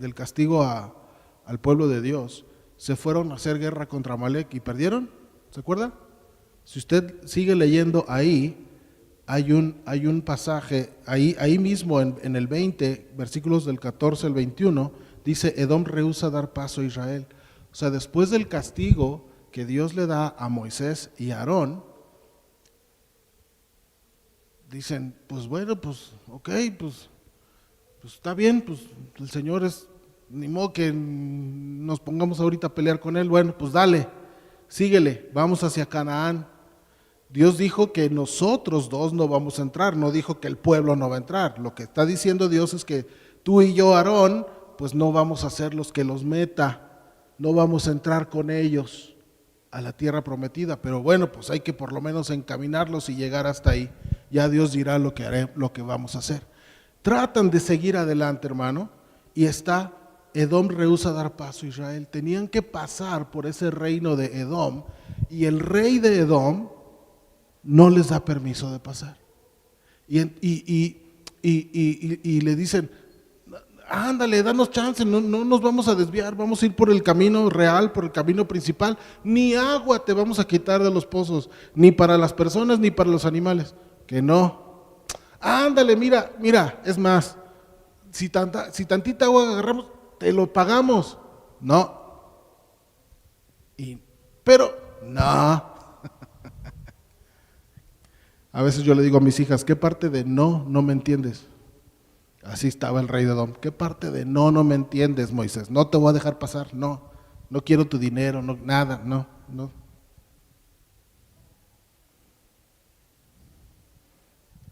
del castigo al pueblo de Dios, se fueron a hacer guerra contra Amalek y perdieron. ¿Se acuerda? Si usted sigue leyendo ahí, hay un pasaje, ahí mismo en el 20, versículos del 14 al 21, dice, Edom rehúsa dar paso a Israel. O sea, después del castigo que Dios le da a Moisés y a Aarón, dicen, pues bueno, pues ok, pues está bien, pues el Señor es, ni modo que nos pongamos ahorita a pelear con Él, bueno, pues dale, síguele, vamos hacia Canaán. Dios dijo que nosotros dos no vamos a entrar, no dijo que el pueblo no va a entrar. Lo que está diciendo Dios es que tú y yo, Aarón, pues no vamos a ser los que los meta, no vamos a entrar con ellos a la tierra prometida, pero bueno, pues hay que por lo menos encaminarlos y llegar hasta ahí. Ya Dios dirá lo que vamos a hacer. Tratan de seguir adelante, hermano, y Edom rehúsa dar paso a Israel. Tenían que pasar por ese reino de Edom, y el rey de Edom no les da permiso de pasar. Y le dicen, ándale, danos chance, no nos vamos a desviar, vamos a ir por el camino real, por el camino principal. Ni agua te vamos a quitar de los pozos, ni para las personas ni para los animales. Que no. Ándale, mira, es más, si tantita agua agarramos, te lo pagamos. No. Pero no. A veces yo le digo a mis hijas, ¿qué parte de no me entiendes? Así estaba el rey de Edom. ¿Qué parte de no me entiendes, Moisés? No te voy a dejar pasar, no quiero tu dinero, no, nada, no.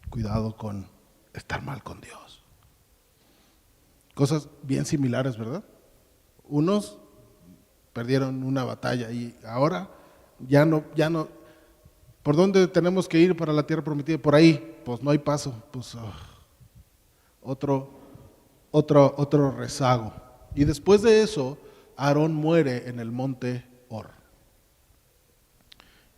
Cuidado con estar mal con Dios. Cosas bien similares, ¿verdad? Unos perdieron una batalla y ahora ya no. ¿Por dónde tenemos que ir para la tierra prometida? Por ahí, pues no hay paso, pues otro rezago. Y después de eso, Aarón muere en el monte Hor.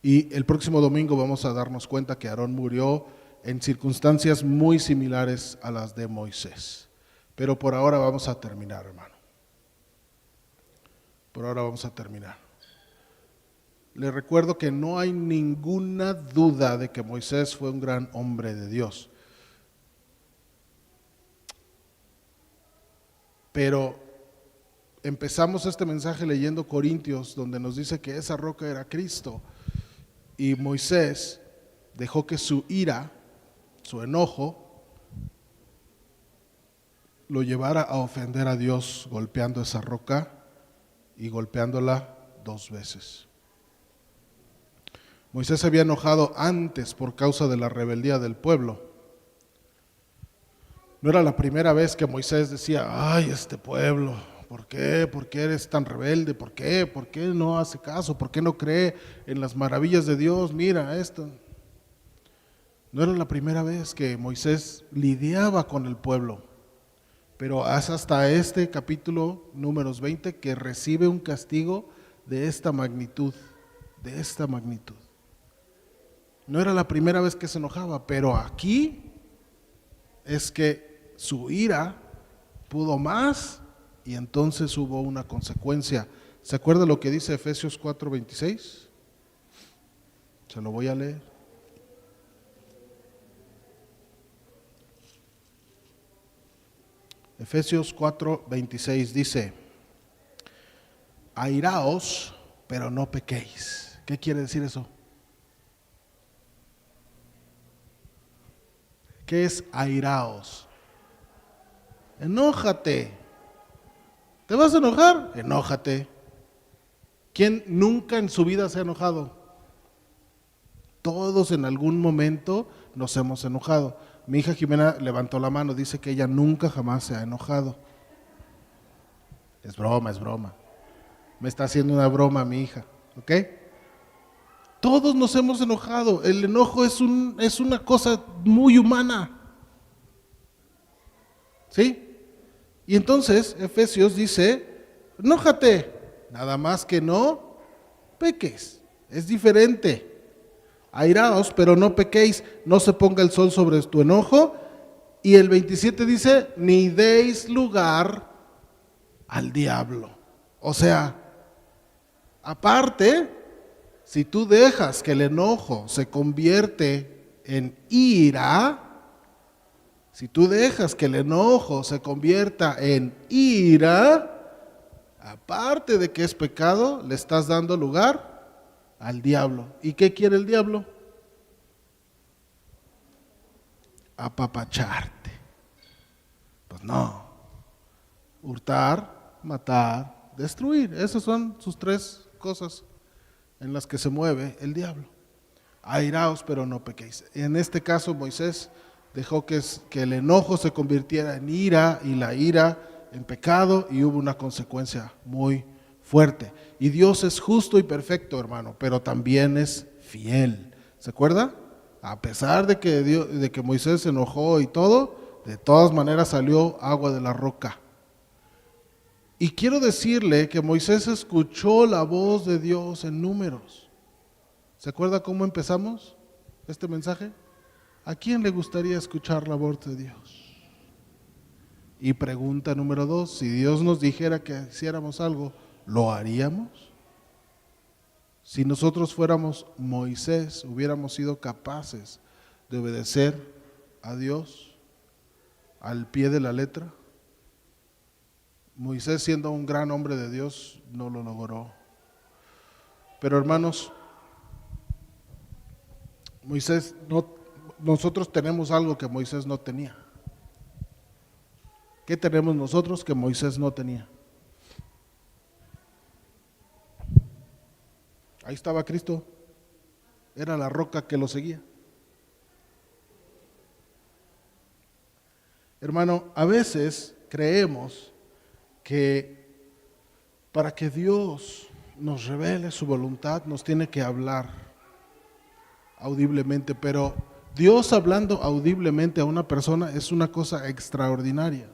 Y el próximo domingo vamos a darnos cuenta que Aarón murió en circunstancias muy similares a las de Moisés. Pero por ahora vamos a terminar, hermano. Por ahora vamos a terminar. Les recuerdo que no hay ninguna duda de que Moisés fue un gran hombre de Dios. Pero empezamos este mensaje leyendo Corintios, donde nos dice que esa roca era Cristo. Y Moisés dejó que su ira, su enojo, lo llevara a ofender a Dios golpeando esa roca y golpeándola 2 veces. Moisés se había enojado antes por causa de la rebeldía del pueblo. No era la primera vez que Moisés decía, ay, este pueblo, ¿por qué? ¿Por qué eres tan rebelde? ¿Por qué? ¿Por qué no hace caso? ¿Por qué no cree en las maravillas de Dios? Mira esto. No era la primera vez que Moisés lidiaba con el pueblo, pero es hasta este capítulo, números 20, que recibe un castigo de esta magnitud, No era la primera vez que se enojaba, pero aquí es que su ira pudo más y entonces hubo una consecuencia. ¿Se acuerda lo que dice Efesios 4:26? Se lo voy a leer. Efesios 4:26 dice, airaos, pero no pequéis. ¿Qué quiere decir eso? ¿Qué es airaos? Enójate, ¿Te vas a enojar? Enójate. ¿Quién nunca en su vida se ha enojado? Todos en algún momento nos hemos enojado. Mi hija Jimena levantó la mano, dice que ella nunca jamás se ha enojado. Es broma, es broma. Me está haciendo una broma mi hija, ¿ok? Todos nos hemos enojado. El enojo es una cosa muy humana. ¿Sí? Y entonces Efesios dice, enójate, nada más que no peques. Es diferente. Airaos, pero no pequéis, no se ponga el sol sobre tu enojo. Y el 27 dice, ni deis lugar al diablo. O sea, aparte, si tú dejas que el enojo se convierte en ira, si tú dejas que el enojo se convierta en ira, aparte de que es pecado, le estás dando lugar al diablo. ¿Y qué quiere el diablo? Apapacharte. Pues no. Hurtar, matar, destruir. Esas son sus tres cosas en las que se mueve el diablo. Airaos, pero no pequéis. En este caso Moisés dejó que el enojo se convirtiera en ira y la ira en pecado, y hubo una consecuencia muy fuerte. Y Dios es justo y perfecto, hermano, pero también es fiel. ¿Se acuerda? A pesar de que Moisés se enojó y todo, de todas maneras salió agua de la roca. Y quiero decirle que Moisés escuchó la voz de Dios en Números. ¿Se acuerda cómo empezamos este mensaje? ¿A quién le gustaría escuchar la voz de Dios? Y pregunta número 2, si Dios nos dijera que hiciéramos algo, ¿lo haríamos? Si nosotros fuéramos Moisés, hubiéramos sido capaces de obedecer a Dios al pie de la letra. Moisés, siendo un gran hombre de Dios, no lo logró. Pero hermanos, nosotros tenemos algo que Moisés no tenía. ¿Qué tenemos nosotros que Moisés no tenía? Ahí estaba Cristo, era la roca que lo seguía. Hermano, a veces creemos que para que Dios nos revele su voluntad nos tiene que hablar audiblemente, pero Dios hablando audiblemente a una persona es una cosa extraordinaria,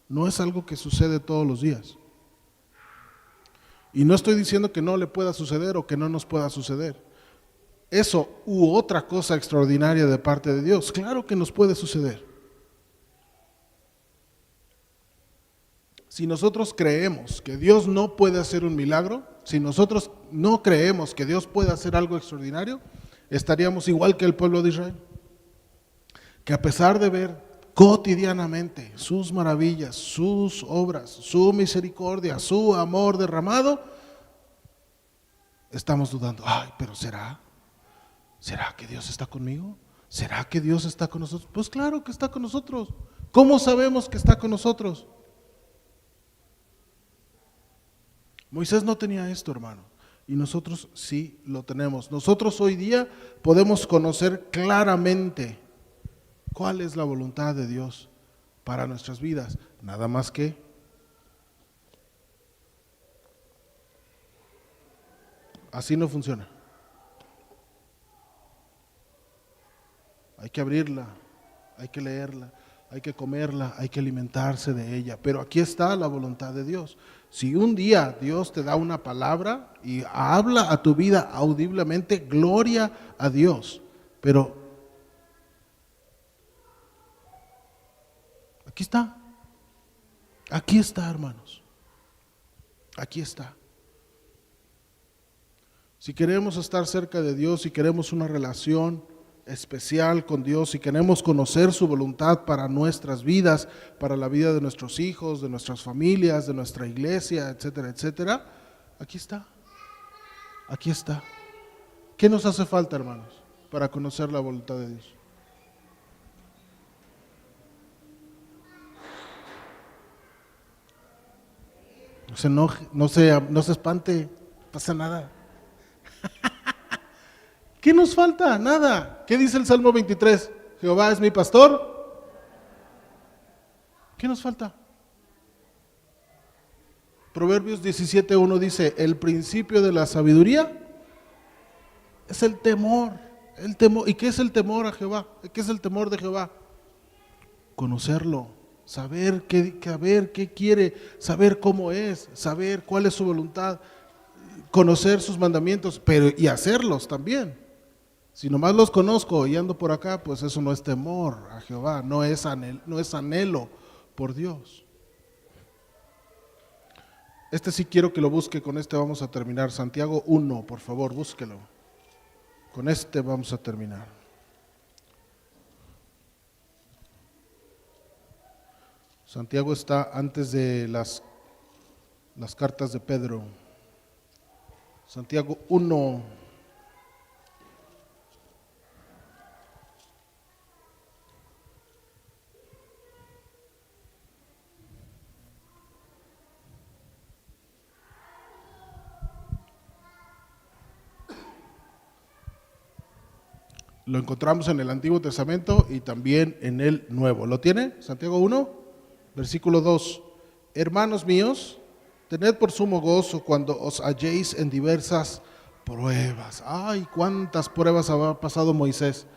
no es algo que sucede todos los días. Y no estoy diciendo que no le pueda suceder o que no nos pueda suceder. Eso u otra cosa extraordinaria de parte de Dios, claro que nos puede suceder. Si nosotros creemos que Dios no puede hacer un milagro, si nosotros no creemos que Dios puede hacer algo extraordinario, estaríamos igual que el pueblo de Israel, que a pesar de ver cotidianamente sus maravillas, sus obras, su misericordia, su amor derramado, estamos dudando, ay, pero ¿será que Dios está conmigo? ¿Será que Dios está con nosotros? Pues claro que está con nosotros. ¿Cómo sabemos que está con nosotros? Moisés no tenía esto, hermano, y nosotros sí lo tenemos. Nosotros hoy día podemos conocer claramente cuál es la voluntad de Dios para nuestras vidas, nada más que así no funciona. Hay que abrirla, hay que leerla, hay que comerla, hay que alimentarse de ella. Pero aquí está la voluntad de Dios. Si un día Dios te da una palabra y habla a tu vida audiblemente, gloria a Dios. Pero aquí está, hermanos. Aquí está. Si queremos estar cerca de Dios, si queremos una relación especial con Dios, si queremos conocer su voluntad para nuestras vidas, para la vida de nuestros hijos, de nuestras familias, de nuestra iglesia, etcétera, etcétera, aquí está. Aquí está. ¿Qué nos hace falta, hermanos, para conocer la voluntad de Dios? se enoje, no se espante, no pasa nada. ¿Qué nos falta? Nada. ¿Qué dice el Salmo 23? Jehová es mi pastor. ¿Qué nos falta? Proverbios 17:1 dice, el principio de la sabiduría es el temor. El temor. ¿Y qué es el temor a Jehová? ¿Qué es el temor de Jehová? Conocerlo, saber qué quiere, saber cómo es, saber cuál es su voluntad, conocer sus mandamientos, pero y hacerlos también. Si nomás los conozco y ando por acá, pues eso no es temor a Jehová, no es anhelo por Dios. Este sí quiero que lo busque, con este vamos a terminar. Santiago 1, por favor, búsquelo. Con este vamos a terminar. Santiago está antes de las cartas de Pedro. Santiago 1. Lo encontramos en el Antiguo Testamento y también en el Nuevo. ¿Lo tiene? Santiago 1, versículo 2. Hermanos míos, tened por sumo gozo cuando os halléis en diversas pruebas. Ay, cuántas pruebas ha pasado Moisés.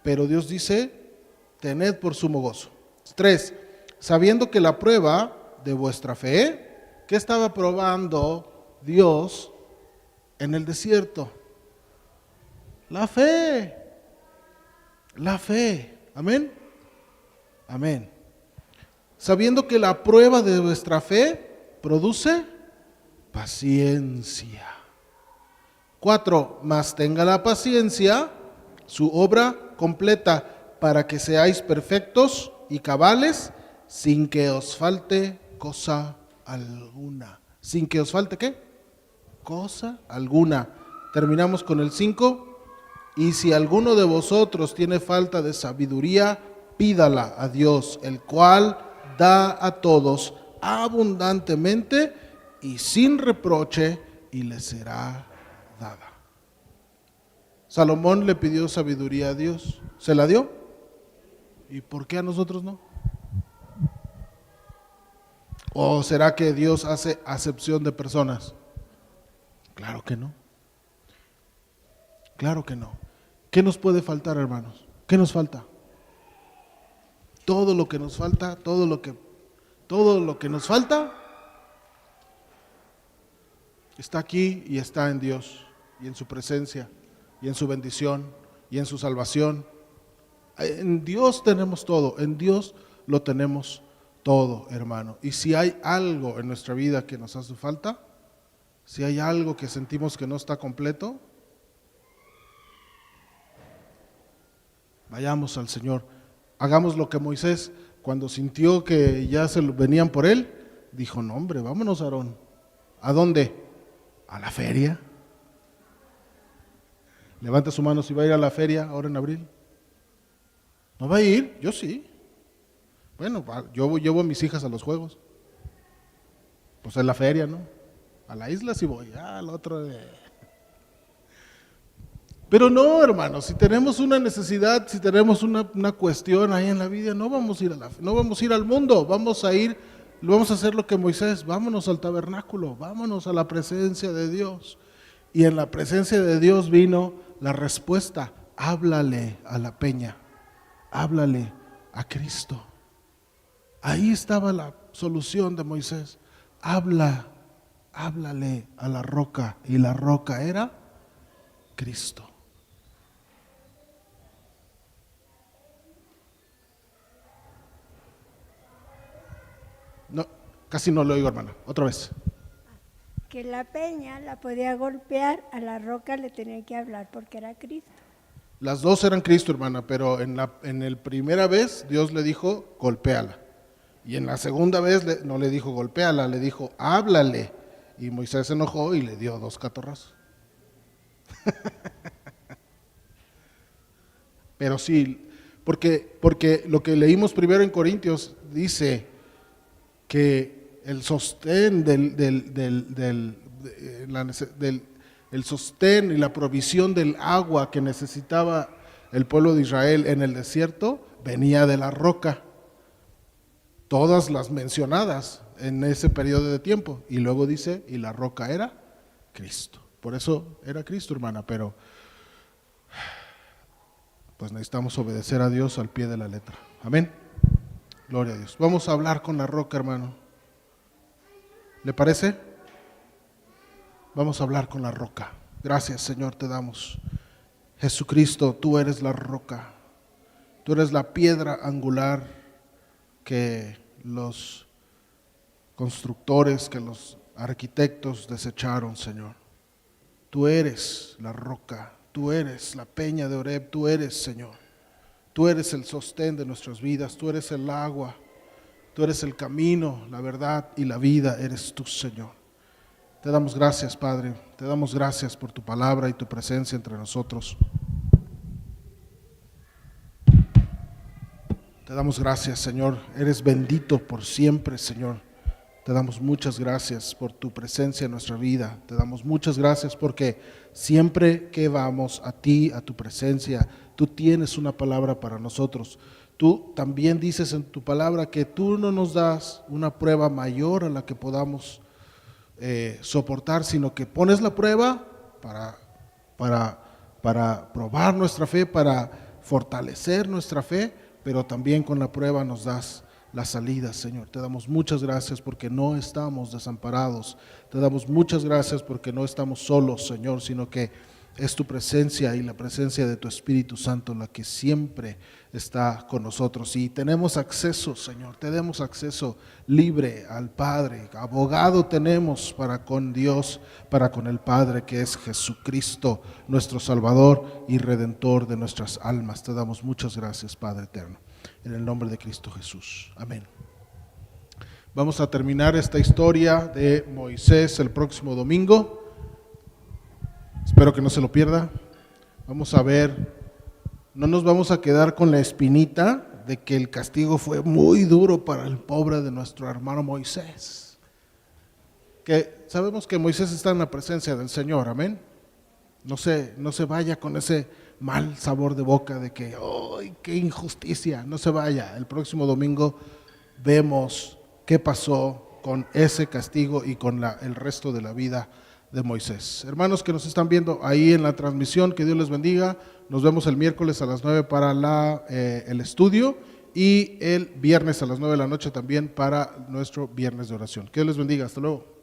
Pero Dios dice, tened por sumo gozo. 3. Sabiendo que la prueba de vuestra fe, ¿qué estaba probando Dios en el desierto? La fe. La fe. Amén. Amén. Sabiendo que la prueba de vuestra fe produce paciencia. 4. Mas tenga la paciencia su obra completa, para que seáis perfectos y cabales, sin que os falte cosa alguna. ¿Sin que os falte qué? Cosa alguna. Terminamos con el 5. Y si alguno de vosotros tiene falta de sabiduría, pídala a Dios, el cual da a todos abundantemente y sin reproche, y le será dada. Salomón le pidió sabiduría a Dios. ¿Se la dio? ¿Y por qué a nosotros no? ¿O será que Dios hace acepción de personas? Claro que no. Claro que no. ¿Qué nos puede faltar, hermanos? ¿Qué nos falta? Todo lo que nos falta, todo lo que nos falta está aquí y está en Dios y en su presencia y en su bendición y en su salvación. En Dios tenemos todo, en Dios lo tenemos todo, hermano. Y si hay algo en nuestra vida que nos hace falta, si hay algo que sentimos que no está completo, vayamos al Señor. Hagamos lo que Moisés, cuando sintió que ya venían por él, dijo, no hombre, vámonos, Aarón. ¿A dónde? A la feria. Levanta su mano si va a ir a la feria ahora en abril. ¿No va a ir? Yo sí. Bueno, yo llevo a mis hijas a los juegos. Pues en la feria, ¿no? A la isla sí voy, al otro... Pero no, hermanos, si tenemos una necesidad, si tenemos una cuestión ahí en la vida, no vamos a ir no vamos a ir al mundo, vamos a hacer lo que Moisés, vámonos al tabernáculo, vámonos a la presencia de Dios. Y en la presencia de Dios vino la respuesta, háblale a la peña, háblale a Cristo. Ahí estaba la solución de Moisés, háblale a la roca, y la roca era Cristo. No, casi no lo oigo, hermana. Otra vez. Que la peña la podía golpear, a la roca le tenía que hablar porque era Cristo. Las dos eran Cristo, hermana, pero en la primera vez Dios le dijo, golpéala. Y en la segunda vez no le dijo golpéala, le dijo, háblale. Y Moisés se enojó y le dio 2 catorrazos. Pero sí, porque lo que leímos primero en Corintios dice que el sostén el sostén y la provisión del agua que necesitaba el pueblo de Israel en el desierto venía de la roca, todas las mencionadas en ese periodo de tiempo. Y luego dice, y la roca era Cristo. Por eso era Cristo, hermana, pero pues necesitamos obedecer a Dios al pie de la letra. Amén. Gloria a Dios. Vamos a hablar con la roca, hermano. ¿Le parece? Vamos a hablar con la roca. Gracias, Señor, te damos. Jesucristo, tú eres la roca. Tú eres la piedra angular que los constructores, que los arquitectos desecharon, Señor. Tú eres la roca, tú eres la peña de Oreb, tú eres, Señor. Tú eres el sostén de nuestras vidas, tú eres el agua, tú eres el camino, la verdad y la vida, eres tú, Señor. Te damos gracias, Padre, te damos gracias por tu palabra y tu presencia entre nosotros. Te damos gracias, Señor, eres bendito por siempre, Señor. Te damos muchas gracias por tu presencia en nuestra vida. Te damos muchas gracias porque siempre que vamos a ti, a tu presencia, tú tienes una palabra para nosotros. Tú también dices en tu palabra que tú no nos das una prueba mayor a la que podamos soportar, sino que pones la prueba para probar nuestra fe, para fortalecer nuestra fe, pero también con la prueba nos das la salida, Señor. Te damos muchas gracias porque no estamos desamparados. Te damos muchas gracias porque no estamos solos, Señor, sino que es tu presencia y la presencia de tu Espíritu Santo la que siempre está con nosotros. Y tenemos acceso, Señor, tenemos acceso libre al Padre. Abogado tenemos para con Dios, para con el Padre, que es Jesucristo, nuestro Salvador y Redentor de nuestras almas. Te damos muchas gracias, Padre eterno. En el nombre de Cristo Jesús. Amén. Vamos a terminar esta historia de Moisés el próximo domingo. Espero que no se lo pierda. Vamos a ver, no nos vamos a quedar con la espinita de que el castigo fue muy duro para el pobre de nuestro hermano Moisés. Que sabemos que Moisés está en la presencia del Señor, amén. No se vaya con ese mal sabor de boca de que, ¡ay, qué injusticia! No se vaya. El próximo domingo vemos qué pasó con ese castigo y con el resto de la vida de Moisés. Hermanos que nos están viendo ahí en la transmisión, que Dios les bendiga. Nos vemos el miércoles a las 9 para el estudio y el viernes a las 9 de la noche también para nuestro viernes de oración. Que Dios les bendiga. Hasta luego.